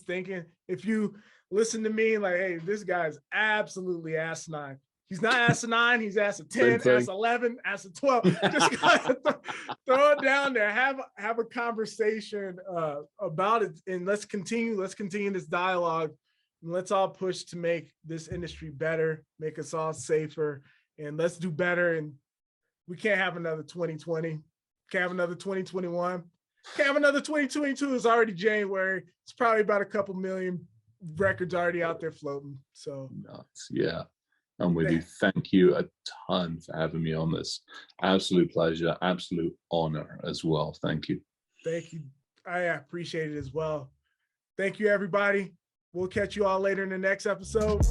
thinking. If you listen to me like, hey, this guy's absolutely asinine. He's not asinine. He's ass a 10, ass 11, ass a 12. Just throw it down there. Have a conversation about it, and let's continue this dialogue. And let's all push to make this industry better, make us all safer, and let's do better. And we can't have another 2020. Can't have another 2021. Can't have another 2022. It's already January. It's probably about a couple million records already out there floating. So nuts. Yeah. I'm with you. Thank you a ton for having me on this. Absolute pleasure, absolute honor as well. Thank you. Thank you. I appreciate it as well. Thank you, everybody. We'll catch you all later in the next episode.